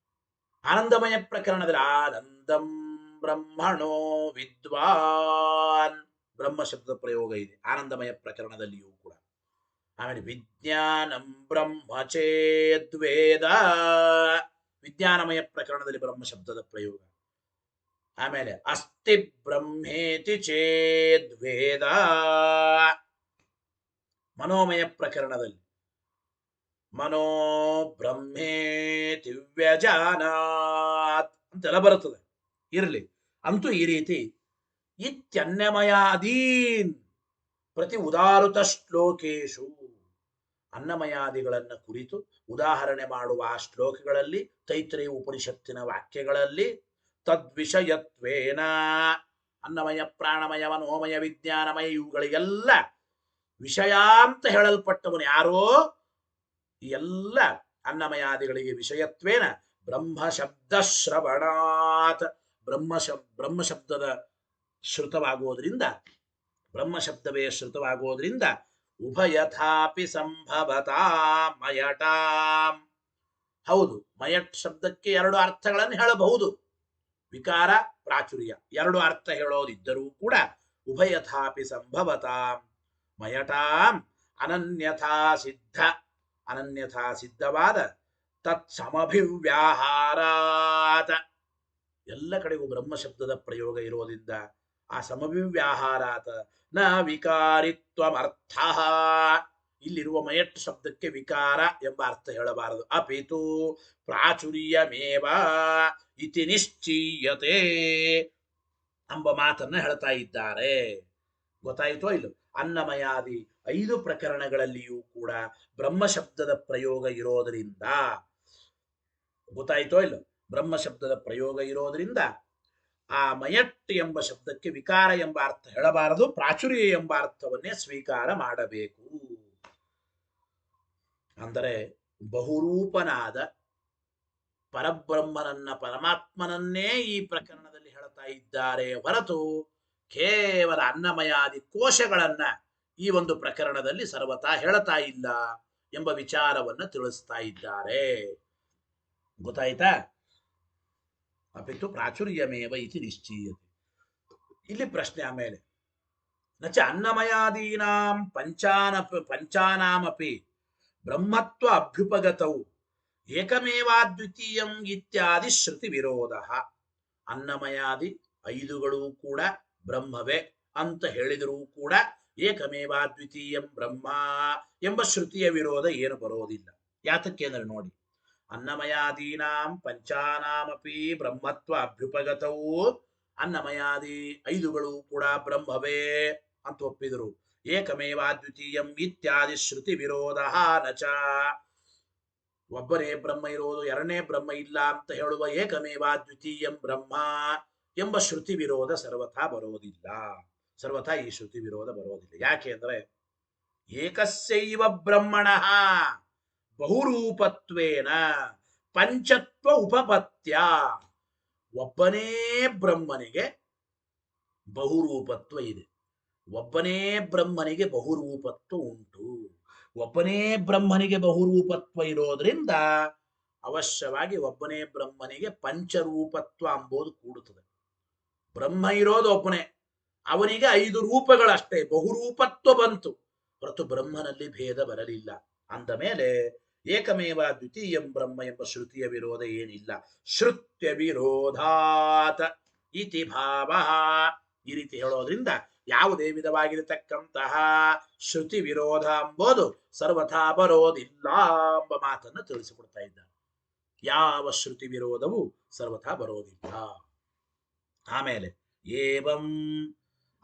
ಆನಂದಮಯ ಪ್ರಕರಣದಲ್ಲಿ ಆನಂದಂ ಬ್ರಹ್ಮಣೋ ವಿದ್ವಾನ್ ಬ್ರಹ್ಮ ಶಬ್ದದ ಪ್ರಯೋಗ ಇದೆ ಆನಂದಮಯ ಪ್ರಕರಣದಲ್ಲಿಯೂ ಕೂಡ. ಆಮೇಲೆ ವಿಜ್ಞಾನಂ ಬ್ರಹ್ಮಚೇದ್ವೇದ, ವಿಜ್ಞಾನಮಯ ಪ್ರಕರಣದಲ್ಲಿ ಬ್ರಹ್ಮ ಶಬ್ದದ ಪ್ರಯೋಗ. ಆಮೇಲೆ ಅಸ್ತಿ ಬ್ರಹ್ಮೇತಿ ಚೇದ್ವೇದ, ಮನೋಮಯ ಪ್ರಕರಣದಲ್ಲಿ ಮನೋ ಬ್ರಹ್ಮೇತಿ ವ್ಯಜಾನಾತ್ ಅಂತೆಲ್ಲ ಬರುತ್ತದೆ. ಇರಲಿ, ಅಂತೂ ಈ ರೀತಿ ಇತ್ಯನ್ನಮಯಾದೀನ್ ಪ್ರತಿ ಉದಾರುತ ಶ್ಲೋಕೇಶು, ಅನ್ನಮಯಾದಿಗಳನ್ನ ಕುರಿತು ಉದಾಹರಣೆ ಮಾಡುವ ಆ ಶ್ಲೋಕಗಳಲ್ಲಿ ತೈತ್ರೇಯ ಉಪನಿಷತ್ತಿನ ವಾಕ್ಯಗಳಲ್ಲಿ ತದ್ವಿಷಯತ್ವೇನ ಅನ್ನಮಯ, ಪ್ರಾಣಮಯ, ಮನೋಮಯ, ವಿಜ್ಞಾನಮಯ ಇವುಗಳಿಗೆಲ್ಲ ವಿಷಯ ಅಂತ ಹೇಳಲ್ಪಟ್ಟವನು ಯಾರೋ, ಎಲ್ಲ ಅನ್ನಮಯಾದಿಗಳಿಗೆ ವಿಷಯತ್ವೇನ ಬ್ರಹ್ಮ ಶಬ್ದ ಶ್ರವಣಾತ್, ಬ್ರಹ್ಮ ಶಬ್ದದ ಶ್ರುತವಾಗುವುದರಿಂದ, ಬ್ರಹ್ಮ ಶಬ್ದವೇ ಶ್ರುತವಾಗುವುದರಿಂದ ಉಭಯಥಾಪಿ ಸಂಭವತಾ ಮಯಟಾಂ. ಹೌದು, ಮಯಟ್ ಶಬ್ದಕ್ಕೆ 2 ಅರ್ಥಗಳನ್ನು ಹೇಳಬಹುದು, ವಿಕಾರ ಪ್ರಾಚುರ್ಯ 2 ಅರ್ಥ ಹೇಳೋದಿದ್ದರೂ ಕೂಡ ಉಭಯಥಾಪಿ ಸಂಭವತಾಂ ಮಯಟಾಂ ಅನನ್ಯಥಾ ಸಿದ್ಧ, ಅನನ್ಯಥಾ ಸಿದ್ಧವಾದ ತತ್ಸಮಭಿವ್ಯಾಹಾರಾತ್, ಎಲ್ಲ ಕಡೆಗೂ ಬ್ರಹ್ಮ ಶಬ್ದದ ಪ್ರಯೋಗ ಇರೋದ್ರಿಂದ ಆ ಸಮಭಿವ್ಯಾಹಾರಾತ್ ನ ವಿಕಾರಿತ್ವಮರ್ಥ, ಇಲ್ಲಿರುವ ಮಯಟ್ ಶಬ್ದಕ್ಕೆ ವಿಕಾರ ಎಂಬ ಅರ್ಥ ಹೇಳಬಾರದು. ಅಪಿತು ಪ್ರಾಚುರ್ಯಮೇವ ಇತಿ ನಿಶ್ಚೀಯತೆ ಎಂಬ ಮಾತನ್ನ ಹೇಳ್ತಾ ಇದ್ದಾರೆ. ಗೊತ್ತಾಯಿತೋ ಇಲ್ಲೋ? ಅನ್ನಮಯಾದಿ 5 ಪ್ರಕರಣಗಳಲ್ಲಿಯೂ ಕೂಡ ಬ್ರಹ್ಮ ಶಬ್ದದ ಪ್ರಯೋಗ ಇರೋದರಿಂದ, ಗೊತ್ತಾಯಿತೋ ಇಲ್ಲೋ? ಬ್ರಹ್ಮ ಶಬ್ದದ ಪ್ರಯೋಗ ಇರೋದ್ರಿಂದ ಆ ಮಯಟ್ ಎಂಬ ಶಬ್ದಕ್ಕೆ ವಿಕಾರ ಎಂಬ ಅರ್ಥ ಹೇಳಬಾರದು, ಪ್ರಾಚುರ್ಯ ಎಂಬ ಅರ್ಥವನ್ನೇ ಸ್ವೀಕಾರ ಮಾಡಬೇಕು. ಅಂದರೆ ಬಹುರೂಪನಾದ ಪರಬ್ರಹ್ಮನನ್ನ, ಪರಮಾತ್ಮನನ್ನೇ ಈ ಪ್ರಕರಣದಲ್ಲಿ ಹೇಳ್ತಾ ಇದ್ದಾರೆ ಹೊರತು ಕೇವಲ ಅನ್ನಮಯಾದಿ ಕೋಶಗಳನ್ನ ಈ ಒಂದು ಪ್ರಕರಣದಲ್ಲಿ ಸರ್ವತಾ ಹೇಳ್ತಾ ಇಲ್ಲ ಎಂಬ ವಿಚಾರವನ್ನು ತಿಳಿಸ್ತಾ ಇದ್ದಾರೆ. ಗೊತ್ತಾಯ್ತಾ? ಅಪಿತು ಪ್ರಾಚುರ್ಯಮೇವ ಇತಿ ನಿಶ್ಚೀಯತೆ. ಇಲ್ಲಿ ಪ್ರಶ್ನೆ ಆಮೇಲೆ, ನಚ ಅನ್ನಮಯಾದೀನಾಂ ಪಂಚಾನಾಮಪಿ ಬ್ರಹ್ಮತ್ವ ಅಭ್ಯುಪಗತೌ ಏಕಮೇವಾದ್ವಿತೀಯಂ ಇತ್ಯಾದಿ ಶ್ರುತಿ ವಿರೋಧ. ಅನ್ನಮಯಾದಿ 5ಗಳು ಕೂಡ ಬ್ರಹ್ಮವೇ ಅಂತ ಹೇಳಿದರೂ ಕೂಡ ಏಕಮೇವಾದ್ವಿತೀಯಂ ಬ್ರಹ್ಮ ಎಂಬ ಶ್ರುತಿಯ ವಿರೋಧ ಏನು ಬರೋದಿಲ್ಲ. ಯಾತಕ್ಕೆ ಅಂದ್ರೆ ನೋಡಿ, ಅನ್ನಮಯಾದೀನಾಂ ಪಂಚಾನಾಮಪಿ ಬ್ರಹ್ಮತ್ವ ಅಭ್ಯುಪಗತವು, ಅನ್ನಮಯಾದಿ 5ಗಳು ಕೂಡ ಬ್ರಹ್ಮವೇ ಅಂತ ಒಪ್ಪಿದರು. ಏಕಮೇವಾದ್ವಿತೀಯಂ ಇತ್ಯಾದಿ ಶ್ರುತಿ ವಿರೋಧ ನಚ, ಒಬ್ಬನೇ ಬ್ರಹ್ಮ ಇರೋದು, ಎರಡನೇ ಬ್ರಹ್ಮ ಇಲ್ಲ ಅಂತ ಹೇಳುವ ಏಕಮೇವಾದ್ವಿತೀಯಂ ಬ್ರಹ್ಮ ಎಂಬ ಶ್ರುತಿ ವಿರೋಧ ಸರ್ವಥಾ ಬರೋದಿಲ್ಲ. ಸರ್ವಥಾ ಈ ಶ್ರುತಿ ವಿರೋಧ ಬರೋದಿಲ್ಲ. ಯಾಕೆ ಅಂದ್ರೆ ಏಕಸ್ಯೈವ ಬ್ರಹ್ಮಣಃ ಬಹುರೂಪತ್ವೇನ ಪಂಚತ್ವ ಉಪಪತ್ಯ, ಒಬ್ಬನೇ ಬ್ರಹ್ಮನಿಗೆ ಬಹುರೂಪತ್ವ ಇದೆ. ಒಬ್ಬನೇ ಬ್ರಹ್ಮನಿಗೆ ಬಹುರೂಪತ್ವ ಉಂಟು. ಒಬ್ಬನೇ ಬ್ರಹ್ಮನಿಗೆ ಬಹುರೂಪತ್ವ ಇರೋದ್ರಿಂದ ಅವಶ್ಯವಾಗಿ ಒಬ್ಬನೇ ಬ್ರಹ್ಮನಿಗೆ ಪಂಚರೂಪತ್ವ ಅಂಬೋದು ಕೂಡುತ್ತದೆ. ಬ್ರಹ್ಮ ಇರೋದು ಒಬ್ಬನೇ, ಅವನಿಗೆ 5 ರೂಪಗಳಷ್ಟೇ, ಬಹುರೂಪತ್ವ ಬಂತು ಹೊರತು ಬ್ರಹ್ಮನಲ್ಲಿ ಭೇದ ಬರಲಿಲ್ಲ. ಅಂದ ಮೇಲೆ ಏಕಮೇವ ದ್ವಿತೀಯಂ ಬ್ರಹ್ಮ ಎಂಬ ಶ್ರುತಿಯ ವಿರೋಧ ಏನಿಲ್ಲ. ಶ್ರುತ್ಯ ವಿರೋಧಾತ್ ಇತಿ ಭಾವ, ಈ ರೀತಿ ಹೇಳೋದ್ರಿಂದ ಯಾವುದೇ ವಿಧವಾಗಿರತಕ್ಕಂತಹ ಶ್ರುತಿ ವಿರೋಧ ಎಂಬುದು ಸರ್ವಥಾ ಬರೋದಿಲ್ಲ ಎಂಬ ಮಾತನ್ನು ತಿಳಿಸಿಕೊಡ್ತಾ ಇದ್ದಾರೆ. ಯಾವ ಶ್ರುತಿ ವಿರೋಧವು ಸರ್ವಥಾ ಬರೋದಿಲ್ಲ. ಆಮೇಲೆ ಏವಂ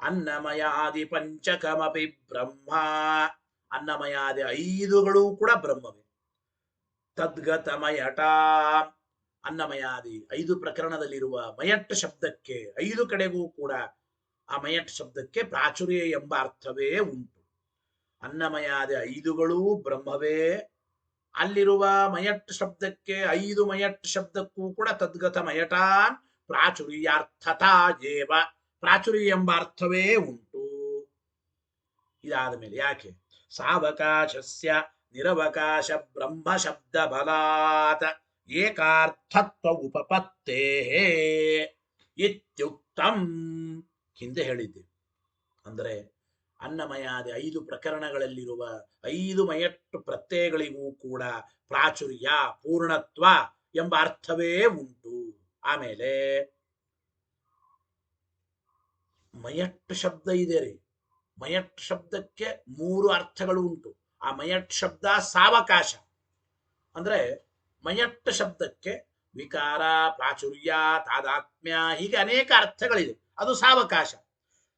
ಅನ್ನಮಯಾದಿ ಪಂಚಕಮಪಿ ಬ್ರಹ್ಮ, ಅನ್ನಮಯಾದಿ 5ಗಳು ಕೂಡ ಬ್ರಹ್ಮವೇ. ತದ್ಗತ ಮಯಟ, ಅನ್ನಮಯಾದಿ 5 ಪ್ರಕರಣದಲ್ಲಿರುವ ಮಯಟ್ ಶಬ್ದಕ್ಕೆ 5 ಕಡೆಗೂ ಕೂಡ ಆ ಮಯಟ್ ಶಬ್ದಕ್ಕೆ ಪ್ರಾಚುರ್ಯ ಎಂಬ ಅರ್ಥವೇ ಉಂಟು. ಅನ್ನಮಯಾದಿ 5ಗಳು ಬ್ರಹ್ಮವೇ, ಅಲ್ಲಿರುವ ಮಯಟ್ ಶಬ್ದಕ್ಕೆ 5 ಮಯಟ್ ಶಬ್ದಕ್ಕೂ ಕೂಡ ತದ್ಗತ ಮಯಟಾನ್ ಪ್ರಾಚುರ್ಯಾರ್ಥತಾ ಏವ, ಪ್ರಾಚುರ್ಯ ಎಂಬ ಅರ್ಥವೇ ಉಂಟು. ಇದಾದ ಮೇಲೆ ಯಾಕೆ ಸಾವಕಾಶಸ್ಯ ನಿರವಕಾಶ ಬ್ರಹ್ಮ ಶಬ್ದ ಬಲಾತ್ ಏಕಾರ್ಥತ್ವ ಉಪಪತ್ತೇ ಇತ್ಯುಕ್ತಂ, ಹಿಂದೆ ಹೇಳಿದ್ದೇವೆ. ಅಂದರೆ ಅನ್ನಮಯಾದಿ 5 ಪ್ರಕರಣಗಳಲ್ಲಿರುವ 5 ಮಯಟ್ಟು ಪ್ರತ್ಯಯಗಳಿಗೂ ಕೂಡ ಪ್ರಾಚುರ್ಯ, ಪೂರ್ಣತ್ವ ಎಂಬ ಅರ್ಥವೇ ಉಂಟು. ಆಮೇಲೆ ಮಯಟ್ ಶಬ್ದ ಇದೆ ರೀ, ಮಯಟ್ ಶಬ್ದಕ್ಕೆ 3 ಅರ್ಥಗಳು ಉಂಟು. ಆ ಮಯಟ್ ಶಬ್ದ ಸಾವಕಾಶ, ಅಂದ್ರೆ ಮಯಟ್ ಶಬ್ದಕ್ಕೆ ವಿಕಾರ, ಪ್ರಾಚುರ್ಯ, ತಾದಾತ್ಮ್ಯ ಹೀಗೆ ಅನೇಕ ಅರ್ಥಗಳಿದೆ. ಅದು ಸಾವಕಾಶ.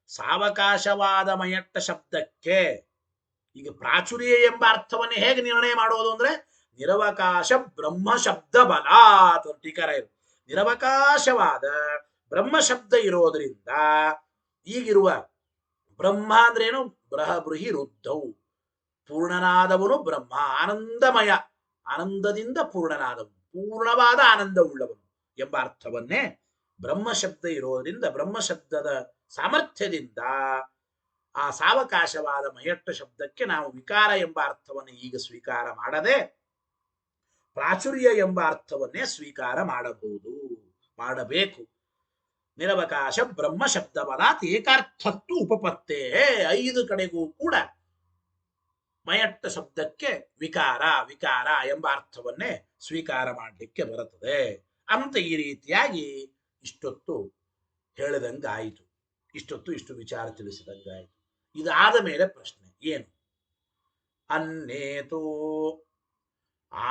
ಸಾವಕಾಶವಾದ ಮಯಟ್ಟ ಶಬ್ದಕ್ಕೆ ಈಗ ಪ್ರಾಚುರ್ಯ ಎಂಬ ಅರ್ಥವನ್ನು ಹೇಗೆ ನಿರ್ಣಯ ಮಾಡೋದು ಅಂದ್ರೆ ನಿರವಕಾಶ ಬ್ರಹ್ಮ ಶಬ್ದ ಬಲ ಟೀಕಾರ ಇರು. ನಿರವಕಾಶವಾದ ಬ್ರಹ್ಮ ಶಬ್ದ ಇರೋದ್ರಿಂದ ಈಗಿರುವ ಬ್ರಹ್ಮ ಅಂದ್ರೇನು? ಬೃಹಿರುದ್ಧವು, ಪೂರ್ಣನಾದವನು ಬ್ರಹ್ಮ, ಆನಂದಮಯ, ಆನಂದದಿಂದ ಪೂರ್ಣನಾದವನು, ಪೂರ್ಣವಾದ ಆನಂದವುಳ್ಳವನು ಎಂಬ ಅರ್ಥವನ್ನೇ ಬ್ರಹ್ಮ ಶಬ್ದ ಇರೋದ್ರಿಂದ ಬ್ರಹ್ಮ ಶಬ್ದದ ಸಾಮರ್ಥ್ಯದಿಂದ ಆ ಸಾವಕಾಶವಾದ ಮಯಟ್ಟ ಶಬ್ದಕ್ಕೆ ನಾವು ವಿಕಾರ ಎಂಬ ಅರ್ಥವನ್ನು ಈಗ ಸ್ವೀಕಾರ ಮಾಡದೆ ಪ್ರಾಚುರ್ಯ ಎಂಬ ಅರ್ಥವನ್ನೇ ಸ್ವೀಕಾರ ಮಾಡಬಹುದು, ಮಾಡಬೇಕು. ನಿರವಕಾಶ ಬ್ರಹ್ಮ ಶಬ್ದ ಬಲಾತ್ ಏಕಾರ್ಥತ್ತು ಉಪಪತ್ತೇ, 5 ಕಡೆಗೂ ಕೂಡ ಮಯಟ್ಟ ಶಬ್ದಕ್ಕೆ ವಿಕಾರ ವಿಕಾರ ಎಂಬ ಅರ್ಥವನ್ನೇ ಸ್ವೀಕಾರ ಮಾಡಲಿಕ್ಕೆ ಬರುತ್ತದೆ ಅಂತ ಈ ರೀತಿಯಾಗಿ ಇಷ್ಟೊತ್ತು ಹೇಳಿದಂಗಾಯಿತು. ಇಷ್ಟೊತ್ತು ಇಷ್ಟು ವಿಚಾರ ತಿಳಿಸಿದಂಗಾಯಿತು. ಇದಾದ ಮೇಲೆ ಪ್ರಶ್ನೆ ಏನು? ಅನ್ನೇತು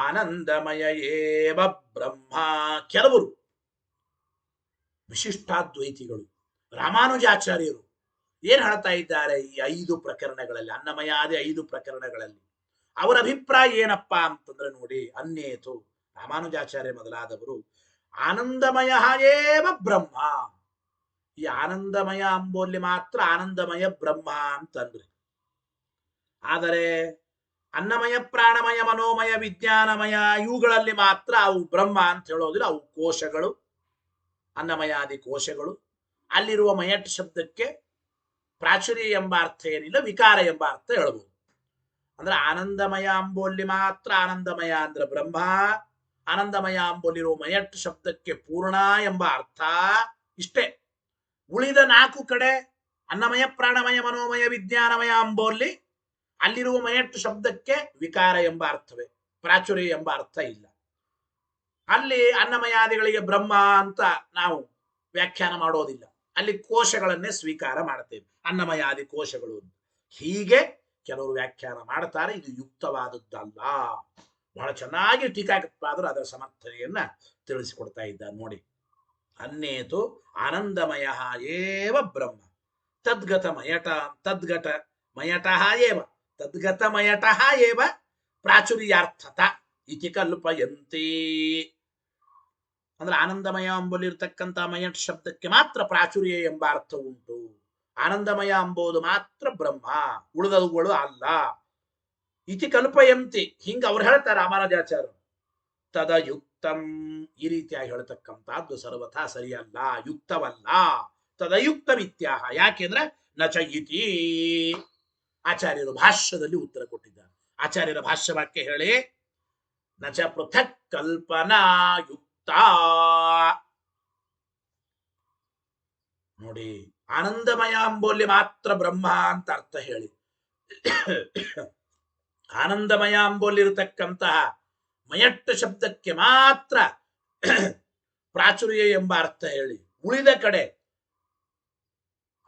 ಆನಂದಮಯ ಏವ ಬ್ರಹ್ಮ. ಕೆಲವರು ವಿಶಿಷ್ಟಾದ್ವೈತಿಗಳು ರಾಮಾನುಜಾಚಾರ್ಯರು ಏನ್ ಹೇಳ್ತಾ ಇದ್ದಾರೆ ಈ 5 ಪ್ರಕರಣಗಳಲ್ಲಿ, ಅನ್ನಮಯಾದಿ 5 ಪ್ರಕರಣಗಳಲ್ಲಿ ಅವರ ಅಭಿಪ್ರಾಯ ಏನಪ್ಪಾ ಅಂತಂದ್ರೆ ನೋಡಿ, ಅನ್ನೇತು ರಾಮಾನುಜಾಚಾರ್ಯ ಮೊದಲಾದವರು ಆನಂದಮಯ ಏವ ಬ್ರಹ್ಮ, ಈ ಆನಂದಮಯ ಅಂಬೋಲ್ಲಿ ಮಾತ್ರ ಆನಂದಮಯ ಬ್ರಹ್ಮ ಅಂತಂದ್ರೆ, ಆದರೆ ಅನ್ನಮಯ ಪ್ರಾಣಮಯ ಮನೋಮಯ ವಿಜ್ಞಾನಮಯ ಇವುಗಳಲ್ಲಿ ಮಾತ್ರ ಅವು ಬ್ರಹ್ಮ ಅಂತ ಹೇಳೋದಿಲ್ಲ. ಅವು ಕೋಶಗಳು, ಅನ್ನಮಯಾದಿ ಕೋಶಗಳು. ಅಲ್ಲಿರುವ ಮಯಟ್ ಶಬ್ದಕ್ಕೆ ಪ್ರಾಚುರ್ಯ ಎಂಬ ಅರ್ಥ ಏನಿಲ್ಲ, ವಿಕಾರ ಎಂಬ ಅರ್ಥ ಹೇಳಬಹುದು. ಅಂದ್ರೆ ಆನಂದಮಯ ಅಂಬೋಲ್ಲಿ ಮಾತ್ರ ಆನಂದಮಯ ಅಂದ್ರೆ ಬ್ರಹ್ಮ, ಆನಂದಮಯ ಅಂಬೋಲಿರುವ ಮಯಟ್ ಶಬ್ದಕ್ಕೆ ಪೂರ್ಣ ಎಂಬ ಅರ್ಥ ಇಷ್ಟೇ. ಉಳಿದ 4 ಕಡೆ ಅನ್ನಮಯ ಪ್ರಾಣಮಯ ಮನೋಮಯ ವಿಜ್ಞಾನಮಯ ಅಂಬೋಲ್ಲಿ ಅಲ್ಲಿರುವ ಮಯಟ್ ಶಬ್ದಕ್ಕೆ ವಿಕಾರ ಎಂಬ ಅರ್ಥವೇ, ಪ್ರಾಚುರ್ಯ ಎಂಬ ಅರ್ಥ ಇಲ್ಲ. ಅಲ್ಲಿ ಅನ್ನಮಯಾದಿಗಳಿಗೆ ಬ್ರಹ್ಮ ಅಂತ ನಾವು ವ್ಯಾಖ್ಯಾನ ಮಾಡೋದಿಲ್ಲ, ಅಲ್ಲಿ ಕೋಶಗಳನ್ನೇ ಸ್ವೀಕಾರ ಮಾಡ್ತೇವೆ, ಅನ್ನಮಯಾದಿ ಕೋಶಗಳು ಅಂತ. ಹೀಗೆ ಕೆಲವರು ವ್ಯಾಖ್ಯಾನ ಮಾಡ್ತಾರೆ. ಇದು ಯುಕ್ತವಾದದ್ದಲ್ಲ. ಬಹಳ ಚೆನ್ನಾಗಿ ಟೀಕಾಕೃತ್ಪಾದರು ಅದರ ಸಮರ್ಥನೆಯನ್ನ ತಿಳಿಸಿಕೊಡ್ತಾ ಇದ್ದಾರೆ ನೋಡಿ. ಅನ್ನೇತು ಆನಂದಮಯ ಏವ ಬ್ರಹ್ಮ ತದ್ಗತ ಮಯಟ ತದ್ಗತ ಮಯಟಃ ಏವ ತದ್ಗತ ಮಯಟಃ ಏವ ಪ್ರಾಚುರ್ಯಾರ್ಥತ ಇತಿ ಕಲ್ಪಯಂತಿ. ಅಂದ್ರೆ ಆನಂದಮಯ ಎಂಬಲ್ಲಿರ್ತಕ್ಕಂಥ ಮಯಟ್ ಶಬ್ದಕ್ಕೆ ಮಾತ್ರ ಪ್ರಾಚುರ್ಯ ಎಂಬ ಅರ್ಥ ಉಂಟು, ಆನಂದಮಯ ಎಂಬುದು ಮಾತ್ರ ಬ್ರಹ್ಮ, ಉಳಿದವುಗಳು ಅಲ್ಲ. ಇತಿ ಕಲ್ಪಯಂತಿ, ಹಿಂಗ ಅವ್ರು ಹೇಳ್ತಾರೆ ರಾಮಾನುಜಾಚಾರ್ಯರು. ತದಯುಕ್ತಂ, ಈ ರೀತಿಯಾಗಿ ಹೇಳ್ತಕ್ಕಂಥದ್ದು ಸರ್ವಥಾ ಸರಿಯಲ್ಲ, ಯುಕ್ತವಲ್ಲ. ತದಯುಕ್ತಮಿತ್ಯಾಹ, ಯಾಕೆಂದ್ರೆ ನಚ ಇತಿ ಆಚಾರ್ಯರು ಭಾಷ್ಯದಲ್ಲಿ ಉತ್ತರ ಕೊಟ್ಟಿದ್ದಾರೆ. ಆಚಾರ್ಯರ ಭಾಷ್ಯ ವಾಕ್ಯ ಹೇಳಿ, ನಚ ಪೃಥಕ್ ಕಲ್ಪನಾ ಯುಕ್ತ. ನೋಡಿ, ಆನಂದಮಯ ಅಂಬೋಲಿ ಮಾತ್ರ ಬ್ರಹ್ಮ ಅಂತ ಅರ್ಥ ಹೇಳಿ, ಆನಂದಮಯ ಅಂಬೋಲಿರತಕ್ಕಂತಹ ಮಯಟ್ಟ ಶಬ್ದಕ್ಕೆ ಮಾತ್ರ ಪ್ರಾಚುರ್ಯ ಎಂಬ ಅರ್ಥ ಹೇಳಿ, ಉಳಿದ ಕಡೆ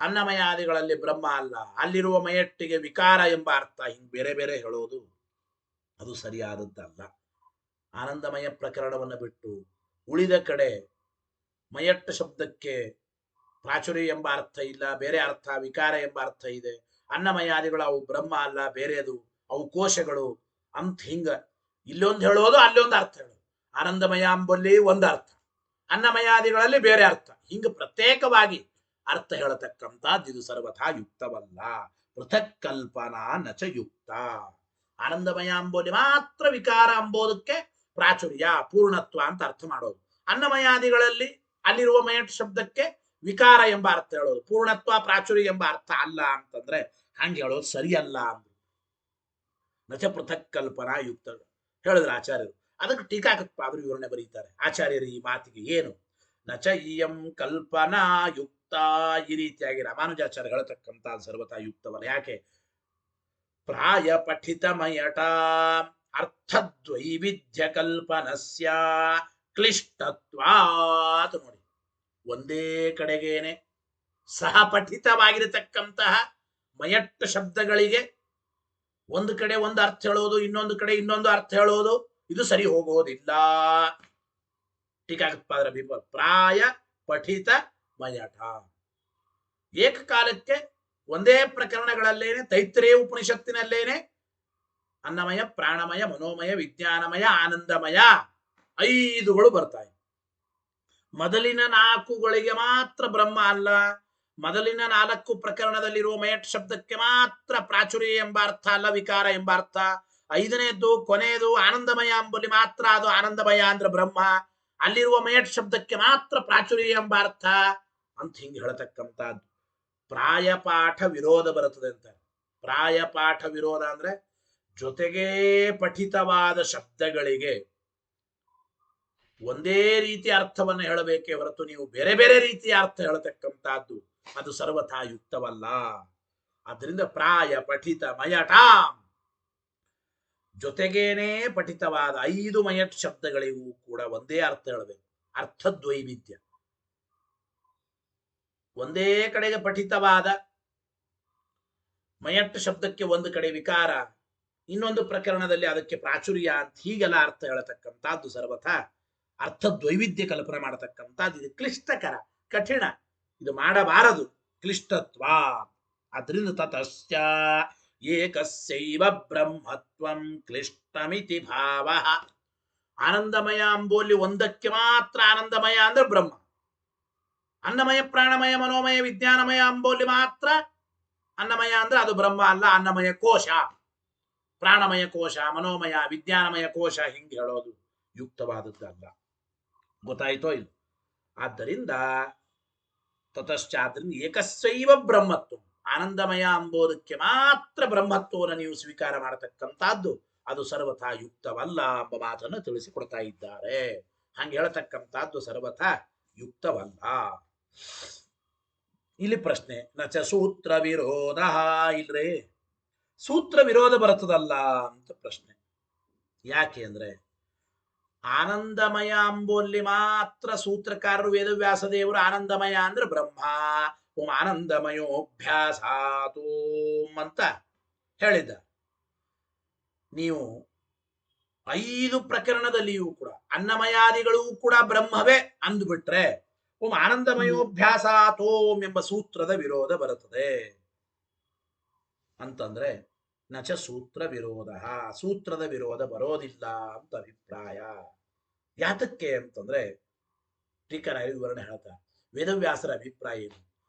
ಅನ್ನಮಯಾದಿಗಳಲ್ಲಿ ಬ್ರಹ್ಮ ಅಲ್ಲ, ಅಲ್ಲಿರುವ ಮಯಟ್ಟಿಗೆ ವಿಕಾರ ಎಂಬ ಅರ್ಥ, ಹಿಂಗ್ ಬೇರೆ ಬೇರೆ ಹೇಳೋದು ಅದು ಸರಿಯಾದದ್ದಲ್ಲ. ಆನಂದಮಯ ಪ್ರಕರಣವನ್ನು ಬಿಟ್ಟು ಉಳಿದ ಕಡೆ ಮಯಟ್ಟ ಶಬ್ದಕ್ಕೆ ಪ್ರಾಚುರ್ಯ ಎಂಬ ಅರ್ಥ ಇಲ್ಲ, ಬೇರೆ ಅರ್ಥ ವಿಕಾರ ಎಂಬ ಅರ್ಥ ಇದೆ. ಅನ್ನಮಯಾದಿಗಳು ಅವು ಬ್ರಹ್ಮ ಅಲ್ಲ, ಬೇರೆದು, ಅವು ಕೋಶಗಳು ಅಂತ ಹಿಂಗ ಇಲ್ಲೊಂದು ಹೇಳೋದು ಅಲ್ಲೊಂದು ಅರ್ಥ ಹೇಳೋದು. ಆನಂದಮಯ ಅಂಬಲ್ಲಿ ಒಂದು ಅರ್ಥ, ಅನ್ನಮಯಾದಿಗಳಲ್ಲಿ ಬೇರೆ ಅರ್ಥ, ಹಿಂಗ ಪ್ರತ್ಯೇಕವಾಗಿ ಅರ್ಥ ಹೇಳತಕ್ಕಂಥದ್ದು ಇದು ಸರ್ವಥಾ ಯುಕ್ತವಲ್ಲ. ಪೃಥಕ್ ಕಲ್ಪನಾ ನಚ ಯುಕ್ತ. ಆನಂದಮಯ ಅಂಬೋಲಿ ಮಾತ್ರ ವಿಕಾರ ಅಂಬೋದಕ್ಕೆ ಪ್ರಾಚುರ್ಯ ಪೂರ್ಣತ್ವ ಅಂತ ಅರ್ಥ ಮಾಡೋದು, ಅನ್ನಮಯಾದಿಗಳಲ್ಲಿ ಅಲ್ಲಿರುವ ಮಯಟ್ ಶಬ್ದಕ್ಕೆ ವಿಕಾರ ಎಂಬ ಅರ್ಥ ಹೇಳೋದು, ಪೂರ್ಣತ್ವ ಪ್ರಾಚುರ್ಯ ಎಂಬ ಅರ್ಥ ಅಲ್ಲ ಅಂತಂದ್ರೆ ಹಂಗೆ ಹೇಳೋದು ಸರಿಯಲ್ಲ ಅಂದ್ರು. ನಚ ಪೃಥಕ್ ಕಲ್ಪನಾ ಯುಕ್ತ ಹೇಳಿದ್ರು ಆಚಾರ್ಯರು. ಅದಕ್ಕೆ ಟೀಕಾಕೃತ್ಪಾದರು ವಿವರಣೆ ಬರೀತಾರೆ. ಆಚಾರ್ಯರು ಈ ಮಾತಿಗೆ ಏನು, ನಚ ಇಯಂ ಕಲ್ಪನಾ ಯುಕ್ತ, ಈ ರೀತಿಯಾಗಿ ರಾಮಾನುಜಾಚಾರ್ಯ ಹೇಳತಕ್ಕಂಥ ಸರ್ವತಾ ಯುಕ್ತವಲ್ಲ. ಯಾಕೆ? ಪ್ರಾಯ ಪಠಿತ ಮಯಟ ಅರ್ಥದ್ವೈವಿಧ್ಯ ಕಲ್ಪನಸ್ಯ ಕ್ಲಿಷ್ಟತ್ವಾತ್. ನೋಡಿ, ಒಂದೇ ಕಡೆಗೇನೆ ಸಹಪಠಿತವಾಗಿರತಕ್ಕಂತಹ ಮಯಟ್ಟ ಶಬ್ದಗಳಿಗೆ ಒಂದು ಕಡೆ ಒಂದು ಅರ್ಥ ಹೇಳೋದು, ಇನ್ನೊಂದು ಕಡೆ ಇನ್ನೊಂದು ಅರ್ಥ ಹೇಳೋದು, ಇದು ಸರಿ ಹೋಗೋದಿಲ್ಲ. ಟೀಕಾಕೃತ್ಪಾದರ ಅಭಿಪ್ರಾಯ ಪ್ರಾಯ ಪಠಿತ ಮಯಟ, ಏಕಕಾಲಕ್ಕೆ ಒಂದೇ ಪ್ರಕರಣಗಳಲ್ಲೇನೆ ತೈತ್ರೇಯ ಉಪನಿಷತ್ತಿನಲ್ಲೇನೆ ಅನ್ನಮಯ ಪ್ರಾಣಮಯ ಮನೋಮಯ ವಿಜ್ಞಾನಮಯ ಆನಂದಮಯ 5ಗಳು ಬರ್ತಾವೆ. ಮೊದಲಿನ 4ಗಳಿಗೆ ಮಾತ್ರ ಬ್ರಹ್ಮ ಅಲ್ಲ, ಮೊದಲಿನ 4 ಪ್ರಕರಣದಲ್ಲಿರುವ ಮಯಟ್ ಶಬ್ದಕ್ಕೆ ಮಾತ್ರ ಪ್ರಾಚುರ್ಯ ಎಂಬ ಅರ್ಥ ಅಲ್ಲ, ವಿಕಾರ ಎಂಬ ಅರ್ಥ. 5ನೇದ್ದು ಕೊನೆಯದು ಆನಂದಮಯ ಅಂಬಲ್ಲಿ ಮಾತ್ರ ಅದು ಆನಂದಮಯ ಅಂದ್ರೆ ಬ್ರಹ್ಮ, ಅಲ್ಲಿರುವ ಮಯಟ್ ಶಬ್ದಕ್ಕೆ ಮಾತ್ರ ಪ್ರಾಚುರ್ಯ ಎಂಬ ಅರ್ಥ ಅಂತ ಹಿಂಗೆ ಹೇಳತಕ್ಕಂಥದ್ದು. ಪ್ರಾಯಪಾಠ ವಿರೋಧ ಬರುತ್ತದೆ ಅಂತ. ಪ್ರಾಯಪಾಠ ವಿರೋಧ ಅಂದ್ರೆ ಜೊತೆಗೇ ಪಠಿತವಾದ ಶಬ್ದಗಳಿಗೆ ಒಂದೇ ರೀತಿಯ ಅರ್ಥವನ್ನು ಹೇಳಬೇಕೇ ಹೊರತು ನೀವು ಬೇರೆ ಬೇರೆ ರೀತಿಯ ಅರ್ಥ ಹೇಳತಕ್ಕಂಥದ್ದು ಅದು ಸರ್ವಥಾ ಯುಕ್ತವಲ್ಲ. ಆದ್ರಿಂದ ಪ್ರಾಯ ಪಠಿತ ಮಯಟಾಂ ಜೊತೆಗೇನೆ ಪಠಿತವಾದ 5 ಮಯಟ್ ಶಬ್ದಗಳಿಗೂ ಕೂಡ ಒಂದೇ ಅರ್ಥ ಹೇಳಬೇಕು. ಅರ್ಥದ್ವೈವಿಧ್ಯ. ಒಂದೇ ಕಡೆಗೆ ಪಠಿತವಾದ ಮಯಟ್ ಶಬ್ದಕ್ಕೆ ಒಂದು ಕಡೆ ವಿಕಾರ, ಇನ್ನೊಂದು ಪ್ರಕರಣದಲ್ಲಿ ಅದಕ್ಕೆ ಪ್ರಾಚುರ್ಯ ಅಂತ ಹೀಗೆಲ್ಲ ಅರ್ಥ ಹೇಳತಕ್ಕಂಥದ್ದು ಸರ್ವಥಾ ಅರ್ಥದ್ವೈವಿಧ್ಯ ಕಲ್ಪನೆ ಮಾಡತಕ್ಕಂಥದ್ದು. ಇದು ಕ್ಲಿಷ್ಟಕರ, ಕಠಿಣ, ಇದು ಮಾಡಬಾರದು, ಕ್ಲಿಷ್ಟತ್ವ. ಅದರಿಂದ ತತಶ್ಚ ಏಕಸ್ಯೈವ ಬ್ರಹ್ಮತ್ವಂ ಕ್ಲಿಷ್ಟಮಿತಿ ಭಾವ. ಆನಂದಮಯ ಅಂಬೋಲಿ ಒಂದಕ್ಕೆ ಮಾತ್ರ ಆನಂದಮಯ ಅಂದ್ರೆ ಬ್ರಹ್ಮ. ಅನ್ನಮಯ ಪ್ರಾಣಮಯ ಮನೋಮಯ ವಿಜ್ಞಾನಮಯ ಅಂಬೋಲಿ ಮಾತ್ರ ಅನ್ನಮಯ ಅಂದ್ರೆ ಅದು ಬ್ರಹ್ಮ ಅಲ್ಲ, ಅನ್ನಮಯ ಕೋಶ, ಪ್ರಾಣಮಯ ಕೋಶ, ಮನೋಮಯ ವಿಜ್ಞಾನಮಯ ಕೋಶ, ಹಿಂಗೆ ಹೇಳೋದು ಯುಕ್ತವಾದದ್ದಲ್ಲ. ಗೊತ್ತಾಯ್ತೋ ಇಲ್ಲ? ಆದ್ದರಿಂದ ತತಶ್ಚಾದ್ರಿಂದ ಏಕಸ್ಯೈವ ಬ್ರಹ್ಮತ್ವ, ಆನಂದಮಯ ಅಂಬೋದಕ್ಕೆ ಮಾತ್ರ ಬ್ರಹ್ಮತ್ವವನ್ನು ನೀವು ಸ್ವೀಕಾರ ಮಾಡತಕ್ಕಂಥದ್ದು ಅದು ಸರ್ವಥಾ ಯುಕ್ತವಲ್ಲ ಎಂಬ ಮಾತನ್ನು ತಿಳಿಸಿಕೊಡ್ತಾ ಇದ್ದಾರೆ. ಹಂಗೆ ಹೇಳತಕ್ಕಂಥದ್ದು ಸರ್ವಥಾ ಯುಕ್ತವಲ್ಲ. ಇಲ್ಲಿ ಪ್ರಶ್ನೆ, ನಚ ಸೂತ್ರ ವಿರೋಧ, ಇಲ್ರೇ ಸೂತ್ರ ವಿರೋಧ ಬರ್ತದಲ್ಲ ಅಂತ ಪ್ರಶ್ನೆ. ಯಾಕೆ ಅಂದ್ರೆ ಆನಂದಮಯ ಅಂಬೋಲ್ಲಿ ಮಾತ್ರ ಸೂತ್ರಕಾರರು ವೇದವ್ಯಾಸ ದೇವರು ಆನಂದಮಯ ಅಂದ್ರೆ ಬ್ರಹ್ಮ, ಓಂ ಆನಂದಮಯೋಭ್ಯಾಸಾತು ಅಂತ ಹೇಳಿದ್ದ. ನೀವು 5 ಪ್ರಕರಣದಲ್ಲಿಯೂ ಕೂಡ ಅನ್ನಮಯಾದಿಗಳೂ ಕೂಡ ಬ್ರಹ್ಮವೇ ಅಂದುಬಿಟ್ರೆ ಓಂ ಆನಂದಮಯೋಭ್ಯಾಸಾತೋಂ ಎಂಬ ಸೂತ್ರದ ವಿರೋಧ ಬರುತ್ತದೆ. ಅಂತಂದ್ರೆ ನಚ ಸೂತ್ರ ವಿರೋಧ, ಸೂತ್ರದ ವಿರೋಧ ಬರೋದಿಲ್ಲ ಅಂತ ಅಭಿಪ್ರಾಯ. ಯಾತಕ್ಕೆ ಅಂತಂದ್ರೆ ಟೀಕಾರಾಯರು ವಿವರಣೆ ಹೇಳ್ತಾರೆ. ವೇದವ್ಯಾಸರ ಅಭಿಪ್ರಾಯ ಏನು?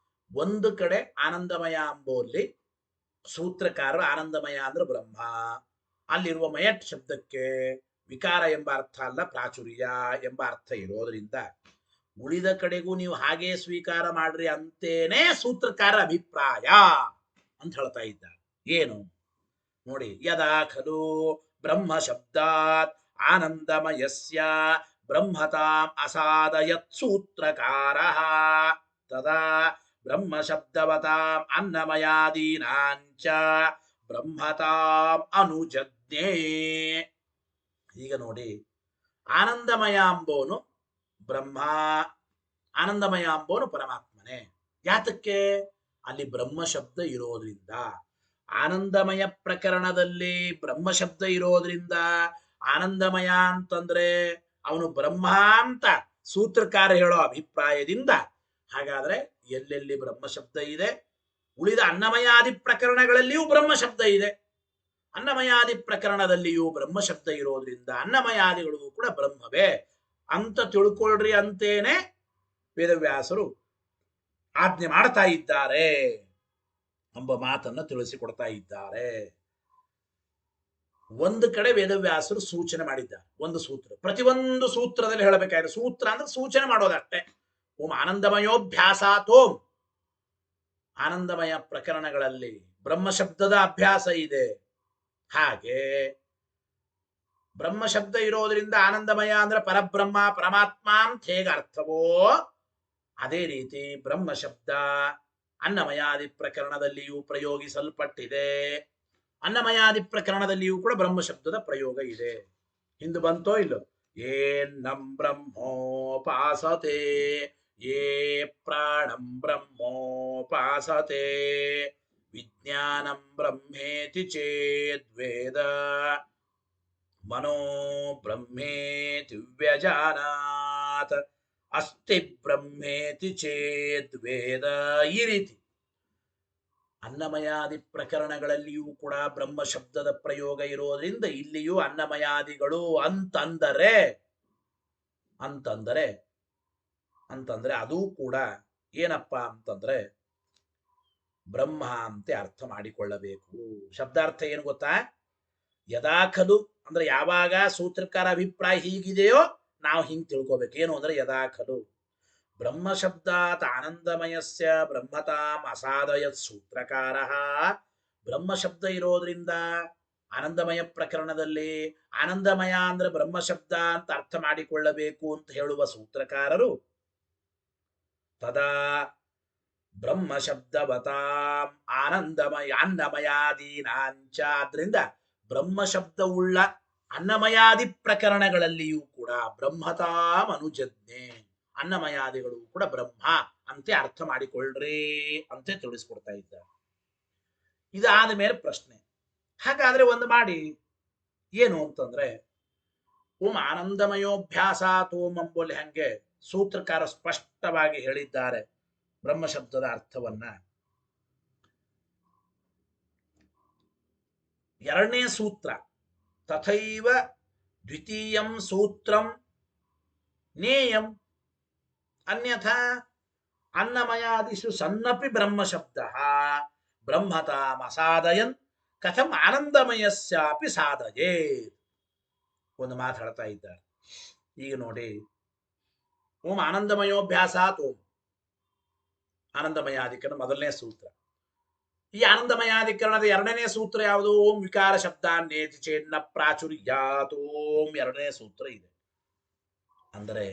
ಒಂದು ಕಡೆ ಆನಂದಮಯ ಅಂಬೋಲ್ಲಿ ಸೂತ್ರಕಾರರು ಆನಂದಮಯ ಅಂದ್ರೆ ಬ್ರಹ್ಮ, ಅಲ್ಲಿರುವ ಮಯಟ್ ಶಬ್ದಕ್ಕೆ ವಿಕಾರ ಎಂಬ ಅರ್ಥ ಅಲ್ಲ, ಪ್ರಾಚುರ್ಯ ಎಂಬ ಅರ್ಥ ಇರೋದ್ರಿಂದ ಉಳಿದ ಕಡೆಗೂ ನೀವು ಹಾಗೆ ಸ್ವೀಕಾರ ಮಾಡ್ರಿ ಅಂತೇನೆ ಸೂತ್ರಕಾರ ಅಭಿಪ್ರಾಯ ಅಂತ ಹೇಳ್ತಾ ಇದ್ದಾರೆ. ಏನು ನೋಡಿ, ಯದಾ ಖಲು ಬ್ರಹ್ಮ ಶಬ್ದಾತ್ ಆನಂದಮಯಸ್ಯ ಬ್ರಹ್ಮತಾಂ ಅಸಾದಯತ್ ಸೂತ್ರಕಾರಃ ತದಾ ಬ್ರಹ್ಮ ಶಬ್ದವತಾಂ ಅನ್ನಮಯಾದೀನಾಂಚ ಬ್ರಹ್ಮತಾಂ ಅನುಜಜ್ಞೆ. ಈಗ ನೋಡಿ, ಆನಂದಮಯ ಅಂಬೋನು ಬ್ರಹ್ಮ, ಆನಂದಮಯ ಅಂಬೋನು ಪರಮಾತ್ಮನೇ. ಯಾತಕ್ಕೆ? ಅಲ್ಲಿ ಬ್ರಹ್ಮ ಶಬ್ದ ಇರೋದ್ರಿಂದ. ಆನಂದಮಯ ಪ್ರಕರಣದಲ್ಲಿ ಬ್ರಹ್ಮ ಶಬ್ದ ಇರೋದ್ರಿಂದ ಆನಂದಮಯ ಅಂತಂದ್ರೆ ಅವನು ಬ್ರಹ್ಮ ಅಂತ ಸೂತ್ರಕಾರ ಹೇಳೋ ಅಭಿಪ್ರಾಯದಿಂದ, ಹಾಗಾದ್ರೆ ಎಲ್ಲೆಲ್ಲಿ ಬ್ರಹ್ಮ ಶಬ್ದ ಇದೆ ಉಳಿದ ಅನ್ನಮಯಾದಿ ಪ್ರಕರಣಗಳಲ್ಲಿಯೂ ಬ್ರಹ್ಮ ಶಬ್ದ ಇದೆ. ಅನ್ನಮಯಾದಿ ಪ್ರಕರಣದಲ್ಲಿಯೂ ಬ್ರಹ್ಮ ಶಬ್ದ ಇರೋದ್ರಿಂದ ಅನ್ನಮಯಾದಿಗಳು ಕೂಡ ಬ್ರಹ್ಮವೇ ಅಂತ ತಿಳ್ಕೊಳ್ರಿ ಅಂತೇನೆ ವೇದವ್ಯಾಸರು ಆಜ್ಞೆ ಮಾಡ್ತಾ ಇದ್ದಾರೆ ಎಂಬ ಮಾತನ್ನು ತಿಳಿಸಿಕೊಡ್ತಾ ಇದ್ದಾರೆ. ಒಂದು ಕಡೆ ವೇದವ್ಯಾಸರು ಸೂಚನೆ ಮಾಡಿದ್ದಾರೆ, ಒಂದು ಸೂತ್ರ, ಪ್ರತಿಯೊಂದು ಸೂತ್ರದಲ್ಲಿ ಹೇಳಬೇಕಾದ್ರೆ ಸೂತ್ರ ಅಂದ್ರೆ ಸೂಚನೆ ಮಾಡೋದಷ್ಟೇ. ಓಂ ಆನಂದಮಯೋಭ್ಯಾಸಾತೋಂ, ಆನಂದಮಯ ಪ್ರಕರಣಗಳಲ್ಲಿ ಬ್ರಹ್ಮ ಶಬ್ದದ ಅಭ್ಯಾಸ ಇದೆ. ಹಾಗೆ ಬ್ರಹ್ಮ ಶಬ್ದ ಇರೋದ್ರಿಂದ ಆನಂದಮಯ ಅಂದ್ರೆ ಪರಬ್ರಹ್ಮ ಪರಮಾತ್ಮ ಅಂತ ಹೇಗೆ ಅರ್ಥವೋ ಅದೇ ರೀತಿ ಬ್ರಹ್ಮ ಶಬ್ದ ಅನ್ನಮಯಾದಿ ಪ್ರಕರಣದಲ್ಲಿಯೂ ಪ್ರಯೋಗಿಸಲ್ಪಟ್ಟಿದೆ. ಅನ್ನಮಯಾದಿ ಪ್ರಕರಣದಲ್ಲಿಯೂ ಕೂಡ ಬ್ರಹ್ಮ ಶಬ್ದದ ಪ್ರಯೋಗ ಇದೆ. ಹಿಂದೆ ಬಂತೋ ಇಲ್ಲೋ? ಏನ್ನಂ ಬ್ರಹ್ಮೋಪಾಸತೆ ಯೇ ಪ್ರಾಣಂ ಬ್ರಹ್ಮೋಪಾಸತೆ ವಿಜ್ಞಾನಂ ಬ್ರಹ್ಮೇತಿ ಚೇದ್ವೇದ ಮನೋ ಬ್ರಹ್ಮೇತಿ ವ್ಯಜಾನಾತ್ ಅಸ್ತಿ ಬ್ರಹ್ಮೇತಿ ಚೇದ್ವೇದ. ಈ ರೀತಿ ಅನ್ನಮಯಾದಿ ಪ್ರಕರಣಗಳಲ್ಲಿಯೂ ಕೂಡ ಬ್ರಹ್ಮ ಶಬ್ದದ ಪ್ರಯೋಗ ಇರೋದ್ರಿಂದ ಇಲ್ಲಿಯೂ ಅನ್ನಮಯಾದಿಗಳು ಅಂತಂದರೆ ಅದು ಕೂಡ ಏನಪ್ಪಾ ಅಂತಂದ್ರೆ ಬ್ರಹ್ಮ ಅಂತೆ ಅರ್ಥ ಮಾಡಿಕೊಳ್ಳಬೇಕು. ಶಬ್ದಾರ್ಥ ಏನು ಗೊತ್ತಾ? ಯದಾಖಲು ಅಂದ್ರೆ ಯಾವಾಗ ಸೂತ್ರಕಾರ ಅಭಿಪ್ರಾಯ ಹೀಗಿದೆಯೋ ನಾವು ಹಿಂಗ್ ತಿಳ್ಕೋಬೇಕು. ಏನು ಅಂದ್ರೆ ಯದಾಖಲು ಬ್ರಹ್ಮ ಶಬ್ದಾತ್ ಆನಂದಮಯಸ್ಯ ಬ್ರಹ್ಮತಾಂ ಅಸಾದಯತ್ ಸೂತ್ರಕಾರಃ, ಬ್ರಹ್ಮ ಶಬ್ದ ಇರೋದ್ರಿಂದ ಆನಂದಮಯ ಪ್ರಕರಣದಲ್ಲಿ ಆನಂದಮಯ ಅಂದ್ರೆ ಬ್ರಹ್ಮ ಶಬ್ದ ಅಂತ ಅರ್ಥ ಮಾಡಿಕೊಳ್ಳಬೇಕು ಅಂತ ಹೇಳುವ ಸೂತ್ರಕಾರರು ತದಾ ಬ್ರಹ್ಮ ಶಬ್ದವತಾಂ ಅನ್ನಮಯಾದೀನಾಂಚ, ಆದ್ರಿಂದ ಬ್ರಹ್ಮ ಶಬ್ದವುಳ್ಳ ಅನ್ನಮಯಾದಿ ಪ್ರಕರಣಗಳಲ್ಲಿಯೂ ಕೂಡ ಬ್ರಹ್ಮತಾಂ ಅನುಜಜ್ಞೆ, ಅನ್ನಮಯಾದಿಗಳು ಕೂಡ ಬ್ರಹ್ಮ ಅಂತೆ ಅರ್ಥ ಮಾಡಿಕೊಳ್ಳ್ರಿ ಅಂತೆ ತಿಳಿಸ್ಕೊಡ್ತಾ ಇದ್ದಾರೆ. ಇದಾದ ಮೇಲೆ ಪ್ರಶ್ನೆ, ಹಾಗಾದ್ರೆ ಒಂದು ಮಾಡಿ ಏನು ಅಂತಂದ್ರೆ, ಓಂ ಆನಂದಮಯೋಭ್ಯಾಸಾತ್ ಓಂ ಅಂಬೋಲಿ ಹಂಗೆ ಸೂತ್ರಕಾರ ಸ್ಪಷ್ಟವಾಗಿ ಹೇಳಿದ್ದಾರೆ ಬ್ರಹ್ಮಶಬ್ದದ ಅರ್ಥವನ್ನ. ಎರಡನೇ ಸೂತ್ರ ತಥೈವ ದ್ವಿತೀಯಂ ಸೂತ್ರಂ ನೇಯಂ ಅನ್ಯಥಾ ಅನ್ನಮಯಾದಿಷು ಸನ್ನಪಿ ಬ್ರಹ್ಮಶಬ್ದ ಬ್ರಹ್ಮತಾಮಸಾದಯನ್ ಕಥಂ ಆನಂದಮಯಸ್ಯಾಪಿ ಸಾಧಯೇತ್. ಒಂದು ಮಾತು ಹೇಳ್ತಾ ಇದ್ದಾರೆ. ಈಗ ನೋಡಿ, ಓಂ ಆನಂದಮಯೋಭ್ಯಾಸಾತ್ ಓಂ, ಆನಂದಮಯಾಧಿಕರಣ ಮೊದಲನೇ ಸೂತ್ರ. ಈ ಆನಂದಮಯಾಧಿಕರಣದ ಎರಡನೇ ಸೂತ್ರ ಯಾವುದು? ಓಂ ವಿಕಾರ ಶಬ್ದಾನ್ನೇತಿ ಚೇನ್ನ ಪ್ರಾಚುರ್ಯಾತ್ ಓಂ ಎರಡನೇ ಸೂತ್ರ ಇದೆ. ಅಂದರೆ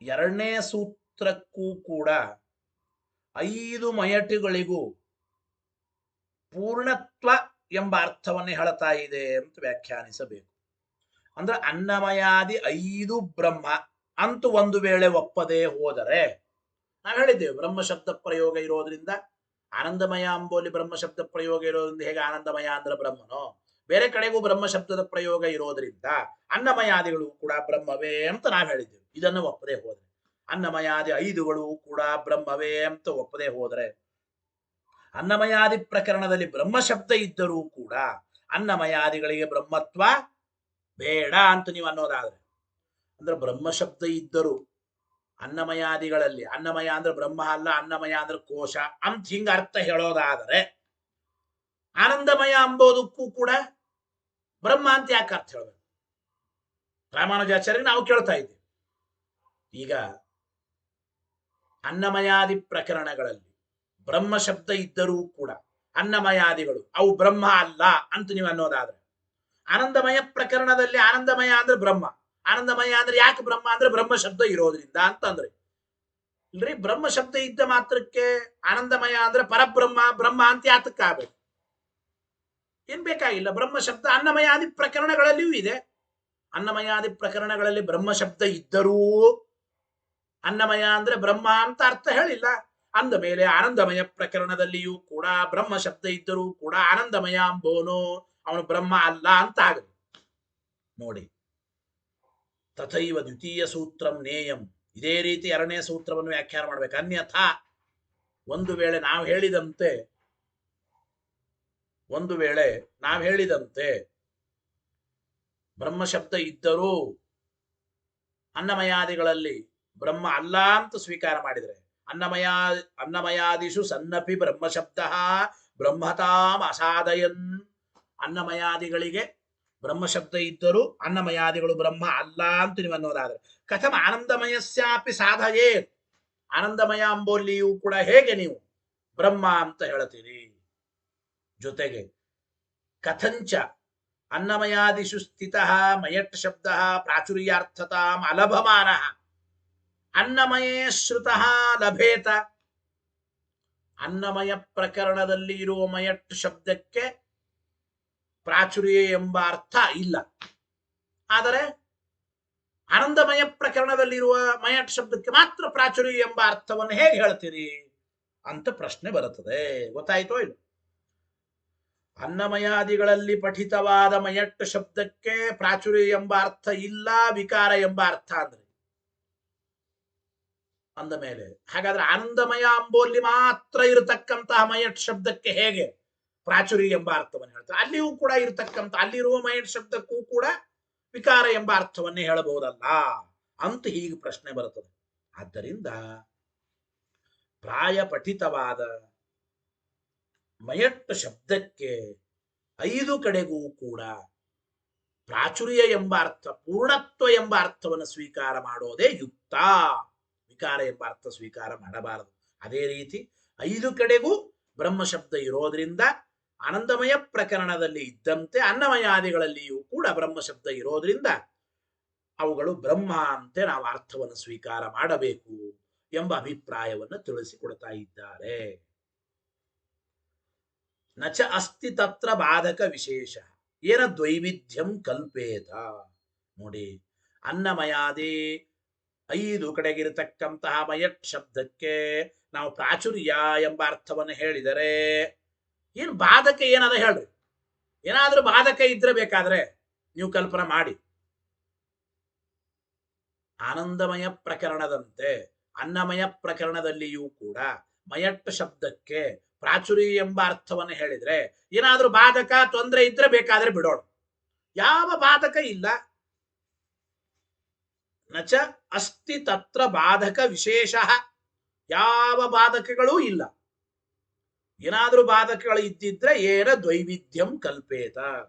ಎರಡನೇ ಸೂತ್ರಕ್ಕೂ ಕೂಡ 5 ಮಯಟುಗಳಿಗೂ ಪೂರ್ಣತ್ವ ಎಂಬ ಅರ್ಥವನ್ನು ಹೇಳ್ತಾ ಇದೆ ಅಂತ ವ್ಯಾಖ್ಯಾನಿಸಬೇಕು. ಅಂದ್ರೆ ಅನ್ನಮಯಾದಿ 5 ಬ್ರಹ್ಮ ಅಂತೂ ಒಂದು ವೇಳೆ ಒಪ್ಪದೇ ಹೋದರೆ, ನಾವು ಹೇಳಿದ್ದೇವೆ ಬ್ರಹ್ಮಶಬ್ದ ಪ್ರಯೋಗ ಇರೋದ್ರಿಂದ ಆನಂದಮಯ ಅಂಬೋಲಿ ಬ್ರಹ್ಮಶಬ್ದ ಪ್ರಯೋಗ ಇರೋದ್ರಿಂದ ಹೇಗೆ ಆನಂದಮಯ ಅಂದ್ರೆ ಬ್ರಹ್ಮನೋ, ಬೇರೆ ಕಡೆಗೂ ಬ್ರಹ್ಮಶಬ್ದದ ಪ್ರಯೋಗ ಇರೋದ್ರಿಂದ ಅನ್ನಮಯಾದಿಗಳು ಕೂಡ ಬ್ರಹ್ಮವೇ ಅಂತ ನಾವು ಹೇಳಿದ್ದೇವೆ. ಇದನ್ನು ಒಪ್ಪದೆ ಹೋದ್ರೆ, ಅನ್ನಮಯಾದಿ 5ಗಳು ಕೂಡ ಬ್ರಹ್ಮವೇ ಅಂತ ಒಪ್ಪದೆ ಹೋದರೆ, ಅನ್ನಮಯಾದಿ ಪ್ರಕರಣದಲ್ಲಿ ಬ್ರಹ್ಮಶಬ್ದ ಇದ್ದರೂ ಕೂಡ ಅನ್ನಮಯಾದಿಗಳಿಗೆ ಬ್ರಹ್ಮತ್ವ ಬೇಡ ಅಂತ ನೀವು ಅನ್ನೋದಾದ್ರೆ, ಅಂದ್ರೆ ಬ್ರಹ್ಮಶಬ್ದ ಇದ್ದರೂ ಅನ್ನಮಯಾದಿಗಳಲ್ಲಿ, ಅನ್ನಮಯ ಅಂದ್ರೆ ಬ್ರಹ್ಮ ಅಲ್ಲ, ಅನ್ನಮಯ ಅಂದ್ರೆ ಕೋಶ ಅಂತ ಹಿಂಗ ಅರ್ಥ ಹೇಳೋದಾದರೆ, ಆನಂದಮಯ ಅಂಬೋದಕ್ಕೂ ಕೂಡ ಬ್ರಹ್ಮ ಅಂತ ಯಾಕೆ ಅರ್ಥ ಹೇಳಬೇಕು? ರಾಮಾನುಜಾಚಾರ್ಯ ನಾವು ಕೇಳ್ತಾ ಇದ್ದೇವೆ. ಈಗ ಅನ್ನಮಯಾದಿ ಪ್ರಕರಣಗಳಲ್ಲಿ ಬ್ರಹ್ಮ ಶಬ್ದ ಇದ್ದರೂ ಕೂಡ ಅನ್ನಮಯಾದಿಗಳು ಅವು ಬ್ರಹ್ಮ ಅಲ್ಲ ಅಂತ ನೀವು ಅನ್ನೋದಾದ್ರೆ, ಆನಂದಮಯ ಪ್ರಕರಣದಲ್ಲಿ ಆನಂದಮಯ ಅಂದ್ರೆ ಬ್ರಹ್ಮ, ಆನಂದಮಯ ಅಂದ್ರೆ ಯಾಕೆ ಬ್ರಹ್ಮ ಅಂದ್ರೆ ಬ್ರಹ್ಮ ಶಬ್ದ ಇರೋದ್ರಿಂದ ಅಂತಂದ್ರೆ, ಇಲ್ರಿ ಬ್ರಹ್ಮ ಶಬ್ದ ಇದ್ದ ಮಾತ್ರಕ್ಕೆ ಆನಂದಮಯ ಅಂದ್ರೆ ಪರಬ್ರಹ್ಮ ಬ್ರಹ್ಮ ಅಂತ ಯಾತಕ್ಕಾಗಬೇಕು? ಏನ್ ಬೇಕಾಗಿಲ್ಲ. ಬ್ರಹ್ಮ ಶಬ್ದ ಅನ್ನಮಯಾದಿ ಪ್ರಕರಣಗಳಲ್ಲಿಯೂ ಇದೆ. ಅನ್ನಮಯಾದಿ ಪ್ರಕರಣಗಳಲ್ಲಿ ಬ್ರಹ್ಮ ಶಬ್ದ ಇದ್ದರೂ ಅನ್ನಮಯ ಅಂದ್ರೆ ಬ್ರಹ್ಮ ಅಂತ ಅರ್ಥ ಹೇಳಿಲ್ಲ. ಅಂದ ಮೇಲೆ ಆನಂದಮಯ ಪ್ರಕರಣದಲ್ಲಿಯೂ ಕೂಡ ಬ್ರಹ್ಮ ಶಬ್ದ ಇದ್ದರೂ ಕೂಡ ಆನಂದಮಯ ಅಂಬೋನು ಅವನು ಬ್ರಹ್ಮ ಅಲ್ಲ ಅಂತ ಆಗಲಿ. ನೋಡಿ, ತಥೈವ ದ್ವಿತೀಯ ಸೂತ್ರಂ ನೇಯಂ, ಇದೇ ರೀತಿ ಎರಡನೇ ಸೂತ್ರವನ್ನು ವ್ಯಾಖ್ಯಾನ ಮಾಡ್ಬೇಕು. ಅನ್ಯಥಾ ಒಂದು ವೇಳೆ ನಾವು ಹೇಳಿದಂತೆ ಬ್ರಹ್ಮಶಬ್ದ ಇದ್ದರೂ ಅನ್ನಮಯಾದಿಗಳಲ್ಲಿ ಬ್ರಹ್ಮ ಅಲ್ಲ ಅಂತ ಸ್ವೀಕಾರ ಮಾಡಿದರೆ, ಅನ್ನಮಯಾದಿಷು ಸನ್ನಪಿ ಬ್ರಹ್ಮಶಬ್ದ ಬ್ರಹ್ಮತಾಂ ಅಸಾದಯನ್, ಅನ್ನಮಯಾದಿಗಳಿಗೆ ಬ್ರಹ್ಮಶಬ್ದ ಇದ್ದರೂ ಅನ್ನಮಯಾದಿಗಳು ಬ್ರಹ್ಮ ಅಲ್ಲ ಅಂತ ನೀವು ಅನ್ನೋದಾದ್ರೆ, ಕಥಂ ಆನಂದಮಯಸ್ಯಾಪಿ ಸಾಧಯೇ, ಆನಂದಮಯ ಅಂಬೋಲಿಯೂ ಕೂಡ ಹೇಗೆ ನೀವು ಬ್ರಹ್ಮ ಅಂತ ಹೇಳ್ತೀರಿ? ಜೊತೆಗೆ ಕಥಂಚ ಅನ್ನಮಯಾದಿಷು ಸ್ಥಿತಃ ಮಯಟ್ ಶಬ್ದ ಪ್ರಾಚುರ್ಯಾರ್ಥತಾಂ ಅಲಭಮಾನಃ ಅನ್ನಮಯೇ ಶ್ರುತಃ ಲಭೇತ, ಅನ್ನಮಯ ಪ್ರಕರಣದಲ್ಲಿ ಇರುವ ಮಯಟ್ ಶಬ್ದಕ್ಕೆ ಪ್ರಾಚುರ್ಯ ಎಂಬ ಅರ್ಥ ಇಲ್ಲ. ಆದರೆ ಆನಂದಮಯ ಪ್ರಕರಣದಲ್ಲಿರುವ ಮಯಟ್ ಶಬ್ದಕ್ಕೆ ಮಾತ್ರ ಪ್ರಾಚುರ್ಯ ಎಂಬ ಅರ್ಥವನ್ನು ಹೇಗೆ ಹೇಳ್ತೀರಿ ಅಂತ ಪ್ರಶ್ನೆ ಬರುತ್ತದೆ. ಗೊತ್ತಾಯ್ತೋ ಇಲ್ಲ? ಅನ್ನಮಯಾದಿಗಳಲ್ಲಿ ಪಠಿತವಾದ ಮಯಟ್ ಶಬ್ದಕ್ಕೆ ಪ್ರಾಚುರ್ಯ ಎಂಬ ಅರ್ಥ ಇಲ್ಲ, ವಿಕಾರ ಎಂಬ ಅರ್ಥ ಅಂದ್ರೆ ಅಂದ ಮೇಲೆ ಹಾಗಾದ್ರೆ ಆನಂದಮಯ ಅಂಬೋಲಿ ಮಾತ್ರ ಇರತಕ್ಕಂತಹ ಮಯಟ್ ಶಬ್ದಕ್ಕೆ ಹೇಗೆ ಪ್ರಾಚುರ್ಯ ಎಂಬ ಅರ್ಥವನ್ನು ಹೇಳ್ತಾರೆ? ಅಲ್ಲಿಯೂ ಕೂಡ ಇರತಕ್ಕಂಥ ಅಲ್ಲಿರುವ ಮಯಟ್ ಶಬ್ದಕ್ಕೂ ಕೂಡ ವಿಕಾರ ಎಂಬ ಅರ್ಥವನ್ನೇ ಹೇಳಬಹುದಲ್ಲ ಅಂತ ಹೀಗೆ ಪ್ರಶ್ನೆ ಬರುತ್ತದೆ. ಆದ್ದರಿಂದ ಪ್ರಾಯ ಪಠಿತವಾದ ಮಯಟ್ ಶಬ್ದಕ್ಕೆ 5 ಕಡೆಗೂ ಕೂಡ ಪ್ರಾಚುರ್ಯ ಎಂಬ ಅರ್ಥ, ಪೂರ್ಣತ್ವ ಎಂಬ ಅರ್ಥವನ್ನು ಸ್ವೀಕಾರ ಮಾಡೋದೇ ಯುಕ್ತ. ವಿಕಾರ ಎಂಬ ಅರ್ಥ ಸ್ವೀಕಾರ ಮಾಡಬಾರದು. ಅದೇ ರೀತಿ 5 ಕಡೆಗೂ ಬ್ರಹ್ಮಶಬ್ದ ಇರೋದ್ರಿಂದ ಆನಂದಮಯ ಪ್ರಕರಣದಲ್ಲಿ ಇದ್ದಂತೆ ಅನ್ನಮಯಾದಿಗಳಲ್ಲಿಯೂ ಕೂಡ ಬ್ರಹ್ಮಶಬ್ದ ಇರೋದ್ರಿಂದ ಅವುಗಳು ಬ್ರಹ್ಮ ಅಂತೆ ನಾವು ಅರ್ಥವನ್ನು ಸ್ವೀಕಾರ ಮಾಡಬೇಕು ಎಂಬ ಅಭಿಪ್ರಾಯವನ್ನು ತಿಳಿಸಿಕೊಡ್ತಾ ಇದ್ದಾರೆ. ನಚ ಅಸ್ತಿ ತತ್ರ ಬಾಧಕ ವಿಶೇಷ ಏನ ದ್ವೈವಿಧ್ಯಂ ಕಲ್ಪೇತ. ನೋಡಿ, ಅನ್ನಮಯಾದಿ 5 ಕಡೆಗಿರತಕ್ಕಂತಹ ಮಯಟ್ ಶಬ್ದಕ್ಕೆ ನಾವು ಪ್ರಾಚುರ್ಯ ಎಂಬ ಅರ್ಥವನ್ನು ಹೇಳಿದರೆ ಏನು ಬಾಧಕ ಏನದ ಹೇಳ್ರಿ. ಏನಾದ್ರೂ ಬಾಧಕ ಇದ್ರೆ ಬೇಕಾದ್ರೆ ನೀವು ಕಲ್ಪನೆ ಮಾಡಿ. ಆನಂದಮಯ ಪ್ರಕರಣದಂತೆ ಅನ್ನಮಯ ಪ್ರಕರಣದಲ್ಲಿಯೂ ಕೂಡ ಮಯಟ್ ಶಬ್ದಕ್ಕೆ ಪ್ರಾಚುರ್ಯ ಎಂಬ ಅರ್ಥವನ್ನು ಹೇಳಿದ್ರೆ ಏನಾದ್ರೂ ಬಾಧಕ ತೊಂದರೆ ಇದ್ರೆ ಬೇಕಾದ್ರೆ ಬಿಡೋಣ. ಯಾವ ಬಾಧಕ ಇಲ್ಲ. ನಚ ಅಸ್ತಿ ತತ್ರ ಬಾಧಕ ವಿಶೇಷ, ಯಾವ ಬಾಧಕಗಳೂ ಇಲ್ಲ. ಏನಾದ್ರೂ ಬಾಧಕಗಳು ಇದ್ದಿದ್ರೆ ಏನ ದ್ವೈವಿಧ್ಯಂ ಕಲ್ಪೇತ,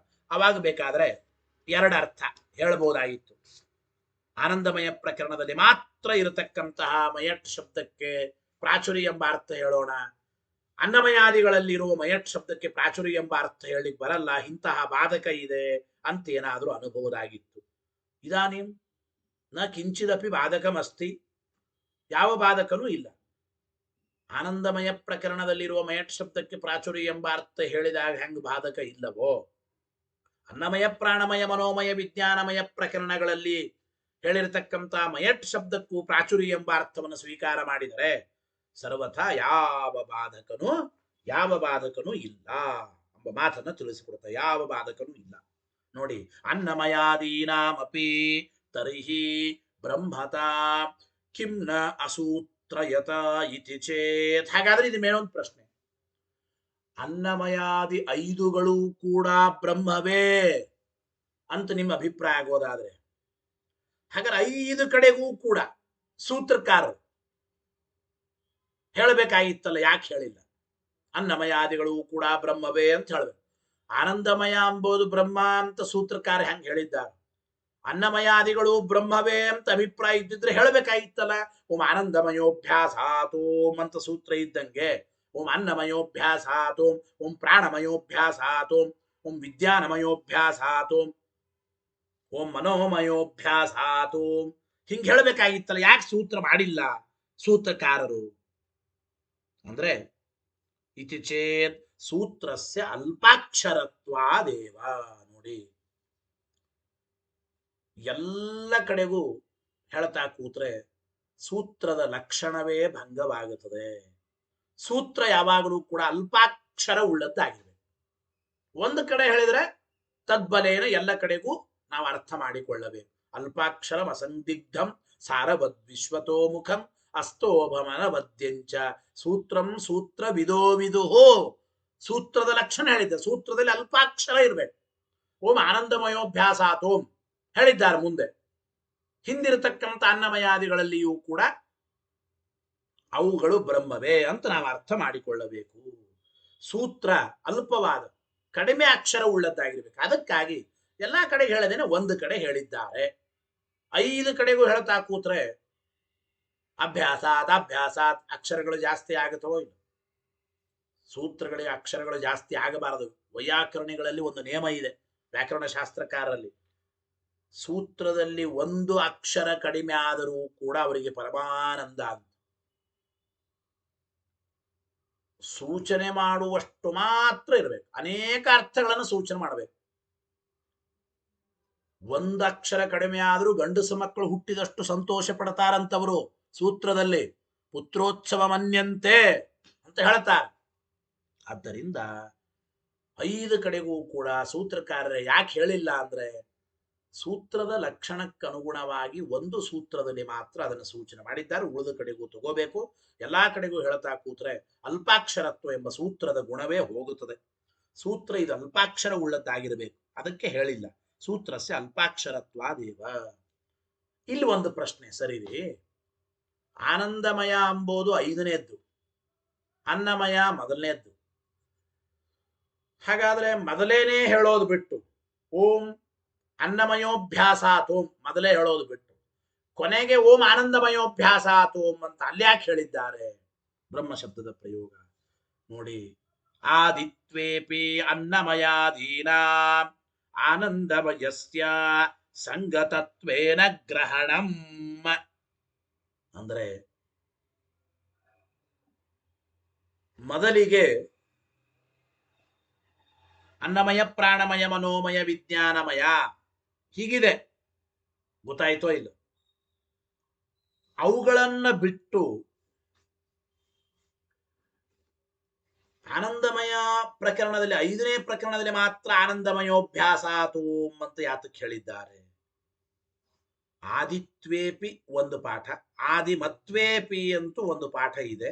ಅವಾಗ ಬೇಕಾದ್ರೆ ಎರಡರ್ಥ ಹೇಳ್ಬೋದಾಗಿತ್ತು. ಆನಂದಮಯ ಪ್ರಕರಣದಲ್ಲಿ ಮಾತ್ರ ಇರತಕ್ಕಂತಹ ಮಯಟ್ ಶಬ್ದಕ್ಕೆ ಪ್ರಾಚುರ್ಯ ಎಂಬ ಅರ್ಥ ಹೇಳೋಣ, ಅನ್ನಮಯಾದಿಗಳಲ್ಲಿರುವ ಮಯಟ್ ಶಬ್ದಕ್ಕೆ ಪ್ರಾಚುರ್ಯ ಎಂಬ ಅರ್ಥ ಹೇಳಿಕ್ ಬರಲ್ಲ, ಇಂತಹ ಬಾಧಕ ಇದೆ ಅಂತ ಏನಾದ್ರೂ ಅನುಭವದಾಗಿತ್ತು. ಇದಾನೀಂ ನ ಕಿಂಚಿದಪಿ ಬಾಧಕಮಸ್ತಿ, ಯಾವ ಬಾಧಕನೂ ಇಲ್ಲ. ಆನಂದಮಯ ಪ್ರಕರಣದಲ್ಲಿರುವ ಮಯಟ್ ಶಬ್ದಕ್ಕೆ ಪ್ರಾಚುರ್ಯ ಎಂಬ ಅರ್ಥ ಹೇಳಿದಾಗ ಹೆಂಗ್ ಬಾಧಕ ಇಲ್ಲವೋ, ಅನ್ನಮಯ ಪ್ರಾಣಮಯ ಮನೋಮಯ ವಿಜ್ಞಾನಮಯ ಪ್ರಕರಣಗಳಲ್ಲಿ ಹೇಳಿರತಕ್ಕಂಥ ಮಯಟ್ ಶಬ್ದಕ್ಕೂ ಪ್ರಾಚುರ್ಯ ಎಂಬ ಅರ್ಥವನ್ನು ಸ್ವೀಕಾರ ಮಾಡಿದರೆ ಸರ್ವಥಾ ಯಾವ ಬಾಧಕನೂ ಇಲ್ಲ ಎಂಬ ಮಾತನ್ನು ತಿಳಿಸಿಕೊಡುತ್ತೆ. ಯಾವ ಬಾಧಕನೂ ಇಲ್ಲ. ನೋಡಿ, ಅನ್ನಮಯಾದೀನಾಮಪಿ ತರ್ಹಿ ಬ್ರಹ್ಮತ ಕಿಂ ನ ಅಸೂತ್ರಯತ ಇತಿ ಚೇತ್. ಹಾಗಾದ್ರೆ ಇದು ಮೇಲೊಂದು ಪ್ರಶ್ನೆ, ಅನ್ನಮಯಾದಿ 5ಗಳು ಕೂಡ ಬ್ರಹ್ಮವೇ ಅಂತ ನಿಮ್ಮ ಅಭಿಪ್ರಾಯ ಆಗೋದಾದ್ರೆ ಹಾಗಾದ್ರೆ 5 ಕಡೆಗೂ ಕೂಡ ಸೂತ್ರಕಾರರು ಹೇಳಬೇಕಾಗಿತ್ತಲ್ಲ, ಯಾಕೆ ಹೇಳಿಲ್ಲ? ಅನ್ನಮಯಾದಿಗಳು ಕೂಡ ಬ್ರಹ್ಮವೇ ಅಂತ ಹೇಳ್ಬೇಕು. ಆನಂದಮಯ ಎಂಬುದು ಬ್ರಹ್ಮ ಅಂತ ಸೂತ್ರಕಾರ ಹೆಂಗ್ ಹೇಳಿದ್ದಾರೆ, ಅನ್ನಮಯಾದಿಗಳು ಬ್ರಹ್ಮವೇ ಅಂತ ಅಭಿಪ್ರಾಯ ಇದ್ದಿದ್ರೆ ಹೇಳಬೇಕಾಗಿತ್ತಲ್ಲ. ಓಂ ಆನಂದಮಯೋಭ್ಯಾಸಾತೋಂ ಅಂತ ಸೂತ್ರ ಇದ್ದಂಗೆ ಓಂ ಅನ್ನಮಯೋಭ್ಯಾಸಾತೋಂ, ಓಂ ಪ್ರಾಣಮಯೋಭ್ಯಾಸಾತೋಂ, ಓಂ ವಿಜ್ಞಾನಮಯೋಭ್ಯಾಸಾತೋಂ, ಓಂ ಮನೋಮಯೋಭ್ಯಾಸಾತೋಂ ಹಿಂಗ್ ಹೇಳಬೇಕಾಗಿತ್ತಲ್ಲ. ಯಾಕೆ ಸೂತ್ರ ಮಾಡಿಲ್ಲ ಸೂತ್ರಕಾರರು ಅಂದ್ರೆ ಇತಿ ಚೇತ್ ಸೂತ್ರಸ್ಯ ಅಲ್ಪಾಕ್ಷರತ್ವಾದೇವ. ನೋಡಿ, ಎಲ್ಲ ಕಡೆಗೂ ಹೇಳ್ತಾ ಕೂತ್ರೆ ಸೂತ್ರದ ಲಕ್ಷಣವೇ ಭಂಗವಾಗುತ್ತದೆ. ಸೂತ್ರ ಯಾವಾಗಲೂ ಕೂಡ ಅಲ್ಪಾಕ್ಷರ ಉಳ್ಳದ್ದಾಗಿರ್ಬೇಕು. ಒಂದು ಕಡೆ ಹೇಳಿದ್ರೆ ತದ್ಬಲೇನ ಎಲ್ಲ ಕಡೆಗೂ ನಾವು ಅರ್ಥ ಮಾಡಿಕೊಳ್ಳಬೇಕು. ಅಲ್ಪಾಕ್ಷರಂ ಅಸಂದಿಗ್ಧಂ ಸಾರವದ್ ವಿಶ್ವತೋಮುಖಂ ಅಸ್ತೋಭಮನ ಬದ್ಯಂಚ ಸೂತ್ರಂ ಸೂತ್ರ ವಿದೋ ವಿದುಹೋ. ಸೂತ್ರದ ಲಕ್ಷಣ ಹೇಳಿದ್ದೆ, ಸೂತ್ರದಲ್ಲಿ ಅಲ್ಪಾಕ್ಷರ ಇರ್ಬೇಕು. ಓಂ ಆನಂದಮಯೋಭ್ಯಾಸಾತ್ ಓಂ ಹೇಳಿದ್ದಾರೆ ಮುಂದೆ. ಹಿಂದಿರತಕ್ಕಂಥ ಅನ್ನಮಯಾದಿಗಳಲ್ಲಿಯೂ ಕೂಡ ಅವುಗಳು ಬ್ರಹ್ಮವೇ ಅಂತ ನಾವು ಅರ್ಥ ಮಾಡಿಕೊಳ್ಳಬೇಕು. ಸೂತ್ರ ಅಲ್ಪವಾದ ಕಡಿಮೆ ಅಕ್ಷರ ಉಳ್ಳದ್ದಾಗಿರ್ಬೇಕು. ಅದಕ್ಕಾಗಿ ಎಲ್ಲಾ ಕಡೆ ಹೇಳದೇನೆ ಒಂದು ಕಡೆ ಹೇಳಿದ್ದಾರೆ. 5 ಕಡೆಗೂ ಹೇಳ್ತಾ ಕೂತ್ರೆ ಅಭ್ಯಾಸಾತ್ ಅಕ್ಷರಗಳು ಜಾಸ್ತಿ ಆಗುತ್ತವೋ ಇಲ್ಲ. ಸೂತ್ರಗಳಿಗೆ ಅಕ್ಷರಗಳು ಜಾಸ್ತಿ ಆಗಬಾರದು. ವೈಯಾಕರಣಿಗಳಲ್ಲಿ ಒಂದು ನಿಯಮ ಇದೆ, ವ್ಯಾಕರಣ ಶಾಸ್ತ್ರಕಾರರಲ್ಲಿ. ಸೂತ್ರದಲ್ಲಿ ಒಂದು ಅಕ್ಷರ ಕಡಿಮೆ ಆದರೂ ಕೂಡ ಅವರಿಗೆ ಪರಮಾನಂದ ಅಂತ. ಸೂಚನೆ ಮಾಡುವಷ್ಟು ಮಾತ್ರ ಇರಬೇಕು, ಅನೇಕ ಅರ್ಥಗಳನ್ನು ಸೂಚನೆ ಮಾಡಬೇಕು. ಒಂದು ಅಕ್ಷರ ಕಡಿಮೆ ಆದರೂ ಗಂಡಸು ಮಕ್ಕಳು ಹುಟ್ಟಿದಷ್ಟು ಸಂತೋಷ ಪಡ್ತಾರಂತವರು ಸೂತ್ರದಲ್ಲಿ. ಪುತ್ರೋತ್ಸವ ಮನ್ಯಂತೆ ಅಂತ ಹೇಳ್ತಾರೆ. ಆದ್ದರಿಂದ 5 ಕಡೆಗೂ ಕೂಡ ಸೂತ್ರಕಾರರೇ ಯಾಕೆ ಹೇಳಿಲ್ಲ ಅಂದ್ರೆ ಸೂತ್ರದ ಲಕ್ಷಣಕ್ಕನುಗುಣವಾಗಿ ಒಂದು ಸೂತ್ರದಲ್ಲಿ ಮಾತ್ರ ಅದನ್ನು ಸೂಚನೆ ಮಾಡಿದ್ದಾರೆ. ಉಳಿದ ಕಡೆಗೂ ತಗೋಬೇಕು. ಎಲ್ಲಾ ಕಡೆಗೂ ಹೇಳ್ತಾ ಕೂತ್ರೆ ಅಲ್ಪಾಕ್ಷರತ್ವ ಎಂಬ ಸೂತ್ರದ ಗುಣವೇ ಹೋಗುತ್ತದೆ. ಸೂತ್ರ ಇದು ಅಲ್ಪಾಕ್ಷರ ಉಳ್ಳದ್ದಾಗಿರಬೇಕು, ಅದಕ್ಕೆ ಹೇಳಿಲ್ಲ. ಸೂತ್ರಸ್ಯ ಅಲ್ಪಾಕ್ಷರತ್ವಾದೇವ. ಇಲ್ಲಿ ಒಂದು ಪ್ರಶ್ನೆ, ಸರಿರಿ, ಆನಂದಮಯ ಎಂಬುದು 5ನೇದ್ದು, ಅನ್ನಮಯ ಮೊದಲನೇದ್ದು. ಹಾಗಾದ್ರೆ ಮೊದಲೇನೆ ಹೇಳೋದು ಬಿಟ್ಟು ಓಂ ಅನ್ನಮಯೋಭ್ಯಾಸಾತ್ ಓಂ ಮೊದಲೇ ಹೇಳೋದು ಬಿಟ್ಟು ಕೊನೆಗೆ ಓಂ ಆನಂದಮಯೋಭ್ಯಾಸಾತ್ ಓಂ ಅಂತ ಅಲ್ಲಿ ಯಾಕೆ ಹೇಳಿದ್ದಾರೆ? ಬ್ರಹ್ಮ ಶಬ್ದದ ಪ್ರಯೋಗ ನೋಡಿ. ಆದಿತ್ವೇಪಿ ಅನ್ನಮಯಾದೀನ ಆನಂದಮಯಸ್ಯ ಸಂಗತತ್ವೇನ ಗ್ರಹಣಂ. ಅಂದ್ರೆ ಮೊದಲಿಗೆ ಅನ್ನಮಯ ಪ್ರಾಣಮಯ ಮನೋಮಯ ವಿಜ್ಞಾನಮಯ ಹೀಗಿದೆ. ಗೊತ್ತಾಯ್ತೋ ಇಲ್ಲ? ಅವುಗಳನ್ನ ಬಿಟ್ಟು ಆನಂದಮಯ ಪ್ರಕರಣದಲ್ಲಿ 5ನೇ ಪ್ರಕರಣದಲ್ಲಿ ಮಾತ್ರ ಆನಂದಮಯೋಭ್ಯಾಸಾತು ಅಂತ ಯಾತಕ್ಕೆ ಹೇಳಿದ್ದಾರೆ? ಆದಿತ್ವೇಪಿ ಒಂದು ಪಾಠ, ಆದಿಮತ್ವೇಪಿ ಅಂತೂ ಒಂದು ಪಾಠ ಇದೆ,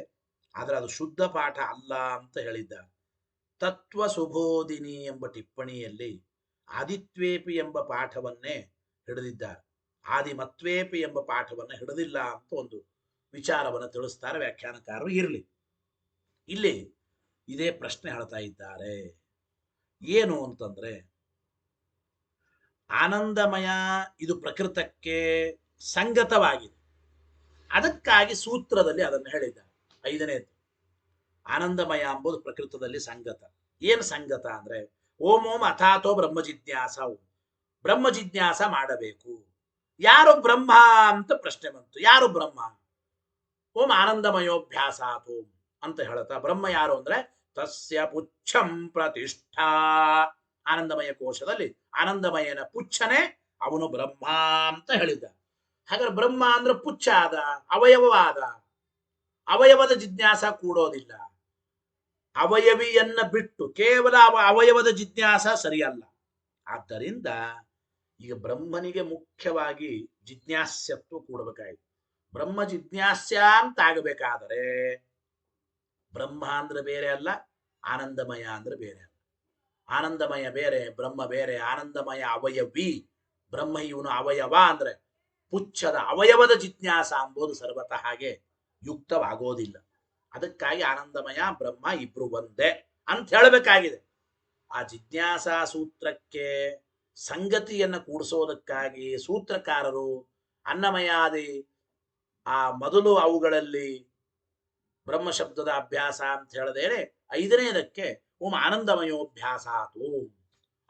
ಆದರೆ ಅದು ಶುದ್ಧ ಪಾಠ ಅಲ್ಲ ಅಂತ ಹೇಳಿದ್ದಾರೆ. ತತ್ವ ಸುಬೋಧಿನಿ ಎಂಬ ಟಿಪ್ಪಣಿಯಲ್ಲಿ ಆದಿತ್ವೇಪಿ ಎಂಬ ಪಾಠವನ್ನೇ ಹಿಡಿದಿದ್ದಾರೆ, ಆದಿಮತ್ವೇಪಿ ಎಂಬ ಪಾಠವನ್ನು ಹಿಡಿದಿಲ್ಲ ಅಂತ ಒಂದು ವಿಚಾರವನ್ನು ತಿಳಿಸ್ತಾರೆ ವ್ಯಾಖ್ಯಾನಕಾರರು. ಇರಲಿ, ಇಲ್ಲಿ ಇದೇ ಪ್ರಶ್ನೆ ಹೇಳ್ತಾ ಇದ್ದಾರೆ. ಏನು ಅಂತಂದ್ರೆ, ಆನಂದಮಯ ಇದು ಪ್ರಕೃತಕ್ಕೆ ಸಂಗತವಾಗಿದೆ, ಅದಕ್ಕಾಗಿ ಸೂತ್ರದಲ್ಲಿ ಅದನ್ನು ಹೇಳಿದ್ದಾರೆ. 5ನೇದು ಆನಂದಮಯ ಎಂಬುದು ಪ್ರಕೃತದಲ್ಲಿ ಸಂಗತ. ಏನು ಸಂಗತ ಅಂದ್ರೆ, ಓಂ ಓಂ ಅಥಾತೋ ಬ್ರಹ್ಮ ಜಿಜ್ಞಾಸ, ಬ್ರಹ್ಮ ಜಿಜ್ಞಾಸ ಮಾಡಬೇಕು. ಯಾರು ಬ್ರಹ್ಮ ಅಂತ ಪ್ರಶ್ನೆ ಬಂತು. ಯಾರು ಬ್ರಹ್ಮ? ಓಂ ಆನಂದಮಯೋಭ್ಯಾಸಾತು ಅಂತ ಹೇಳ್ತಾ, ಬ್ರಹ್ಮ ಯಾರು ಅಂದ್ರೆ ತಸ್ಯ ಪುಚ್ಛಂ ಪ್ರತಿಷ್ಠಾ. ಆನಂದಮಯ ಕೋಶದಲ್ಲಿ ಆನಂದಮಯನ ಪುಚ್ಛನೇ ಅವನು ಬ್ರಹ್ಮ ಅಂತ ಹೇಳಿದ್ದ. ಹಾಗಾದ್ರೆ ಬ್ರಹ್ಮ ಅಂದ್ರೆ ಪುಚ್ಛ ಆದ, ಅವಯವವಾದ. ಅವಯವದ ಜಿಜ್ಞಾಸ ಕೂಡೋದಿಲ್ಲ. ಅವಯವಿಯನ್ನ ಬಿಟ್ಟು ಕೇವಲ ಅವಯವದ ಜಿಜ್ಞಾಸ ಸರಿಯಲ್ಲ. ಆದ್ದರಿಂದ ಈಗ ಬ್ರಹ್ಮನಿಗೆ ಮುಖ್ಯವಾಗಿ ಜಿಜ್ಞಾಸ್ಯತ್ವ ಕೂಡಬೇಕಾಯಿತು. ಬ್ರಹ್ಮ ಜಿಜ್ಞಾಸ್ಯ ಅಂತ ಆಗಬೇಕಾದರೆ ಬ್ರಹ್ಮ ಅಂದ್ರೆ ಬೇರೆ ಅಲ್ಲ, ಆನಂದಮಯ ಅಂದ್ರೆ ಬೇರೆ ಅಲ್ಲ. ಆನಂದಮಯ ಬೇರೆ, ಬ್ರಹ್ಮ ಬೇರೆ. ಆನಂದಮಯ ಅವಯವಿ, ಬ್ರಹ್ಮ ಇವನು ಅವಯವ. ಅಂದ್ರೆ ಪುಚ್ಛದ ಅವಯವದ ಜಿಜ್ಞಾಸ ಎಂಬುದು ಸರ್ವತಃ ಹಾಗೆ ಯುಕ್ತವಾಗೋದಿಲ್ಲ. ಅದಕ್ಕಾಗಿ ಆನಂದಮಯ ಬ್ರಹ್ಮ ಇಬ್ರು ಒಂದೇ ಅಂತ ಹೇಳಬೇಕಾಗಿದೆ. ಆ ಜಿಜ್ಞಾಸಾ ಸೂತ್ರಕ್ಕೆ ಸಂಗತಿಯನ್ನು ಕೂಡಿಸೋದಕ್ಕಾಗಿ ಸೂತ್ರಕಾರರು ಅನ್ನಮಯಾದಿ ಆ ಮೊದಲು ಅವುಗಳಲ್ಲಿ ಬ್ರಹ್ಮ ಶಬ್ದದ ಅಭ್ಯಾಸ ಅಂತ ಹೇಳದೇನೆ 5ನೇದಕ್ಕೆ ಓಂ ಆನಂದಮಯೋಭ್ಯಾಸಾತು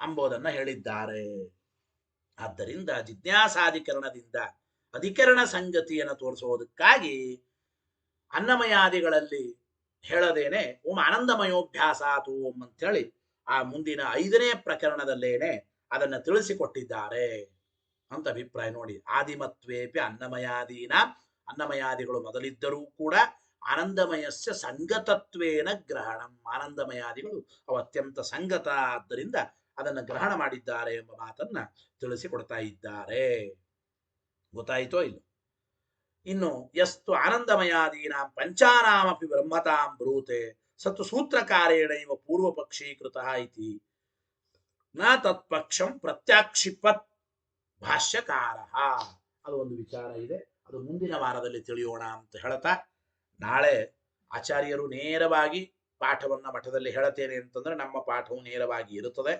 ಎಂಬುದನ್ನು ಹೇಳಿದ್ದಾರೆ. ಆದ್ದರಿಂದ ಜಿಜ್ಞಾಸಾಧಿಕರಣದಿಂದ ಅಧಿಕರಣ ಸಂಗತಿಯನ್ನು ತೋರಿಸುವುದಕ್ಕಾಗಿ ಅನ್ನಮಯಾದಿಗಳಲ್ಲಿ ಹೇಳದೇನೆ ಓಂ ಆನಂದಮಯೋಭ್ಯಾಸಾತು ಓಂ ಅಂತೇಳಿ ಆ ಮುಂದಿನ 5ನೇ ಪ್ರಕರಣದಲ್ಲೇನೆ ಅದನ್ನ ತಿಳಿಸಿಕೊಟ್ಟಿದ್ದಾರೆ ಅಂತ ಅಭಿಪ್ರಾಯ. ನೋಡಿ, ಆದಿಮತ್ವೇಪಿ ಅನ್ನಮಯಾದೀನ, ಅನ್ನಮಯಾದಿಗಳು ಮೊದಲಿದ್ದರೂ ಕೂಡ ಆನಂದಮಯಸ್ಯ ಸಂಗತತ್ವೇನ ಗ್ರಹಣಂ, ಆನಂದಮಯಾದಿಗಳು ಅವು ಅತ್ಯಂತ ಸಂಗತ, ಆದ್ದರಿಂದ ಅದನ್ನು ಗ್ರಹಣ ಮಾಡಿದ್ದಾರೆ ಎಂಬ ಮಾತನ್ನ ತಿಳಿಸಿಕೊಡ್ತಾ ಇದ್ದಾರೆ. ಗೊತ್ತಾಯಿತೋ ಇಲ್ಲ? ಇನ್ನು ಯಸ್ತು ಆನಂದಮಯಾದೀನ ಪಂಚಾನಾಮಪಿ ಬ್ರಹ್ಮತಾಂ ಬ್ರೂತೆ ಸತ್ತು ಸೂತ್ರಕಾರೇಣ ಇವ ಪೂರ್ವ ಪಕ್ಷೀಕೃತ ಇತಿ ನ ತತ್ಪಕ್ಷಂ ಪ್ರತ್ಯಾಕ್ಷಿಪತ್ ಭಾಷ್ಯಕಾರ. ಅದು ಒಂದು ವಿಚಾರ ಇದೆ, ಅದು ಮುಂದಿನ ವಾರದಲ್ಲಿ ತಿಳಿಯೋಣ ಅಂತ ಹೇಳ್ತಾ, ನಾಳೆ ಆಚಾರ್ಯರು ನೇರವಾಗಿ ಪಾಠವನ್ನ ಮಠದಲ್ಲಿ ಹೇಳತೇನೆ ಅಂತಂದ್ರೆ ನಮ್ಮ ಪಾಠವು ನೇರವಾಗಿ ಇರುತ್ತದೆ.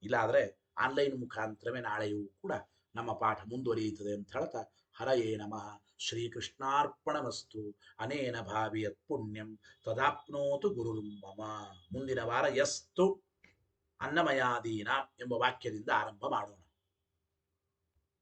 ಇಲ್ಲಾದ್ರೆ ಆನ್ಲೈನ್ ಮುಖಾಂತರವೇ ನಾಳೆಯೂ ಕೂಡ ನಮ್ಮ ಪಾಠ ಮುಂದುವರಿಯುತ್ತದೆ ಅಂತ ಹೇಳ್ತಾ, ಹರಯೇ ನಮಃ. ಶ್ರೀಕೃಷ್ಣಾರ್ಪಣಮಸ್ತು. ಅನೇನ ಭಾವಿಯತ್ ಪುಣ್ಯಂ ತದಾಪ್ನೋತು ಗುರುರ್ಮಮ. ಮುಂದಿನ ವಾರ ಯಸ್ತು ಅನ್ನಮಯಾದೀನ ಎಂಬ ವಾಕ್ಯದಿಂದ ಆರಂಭ ಮಾಡೋಣ.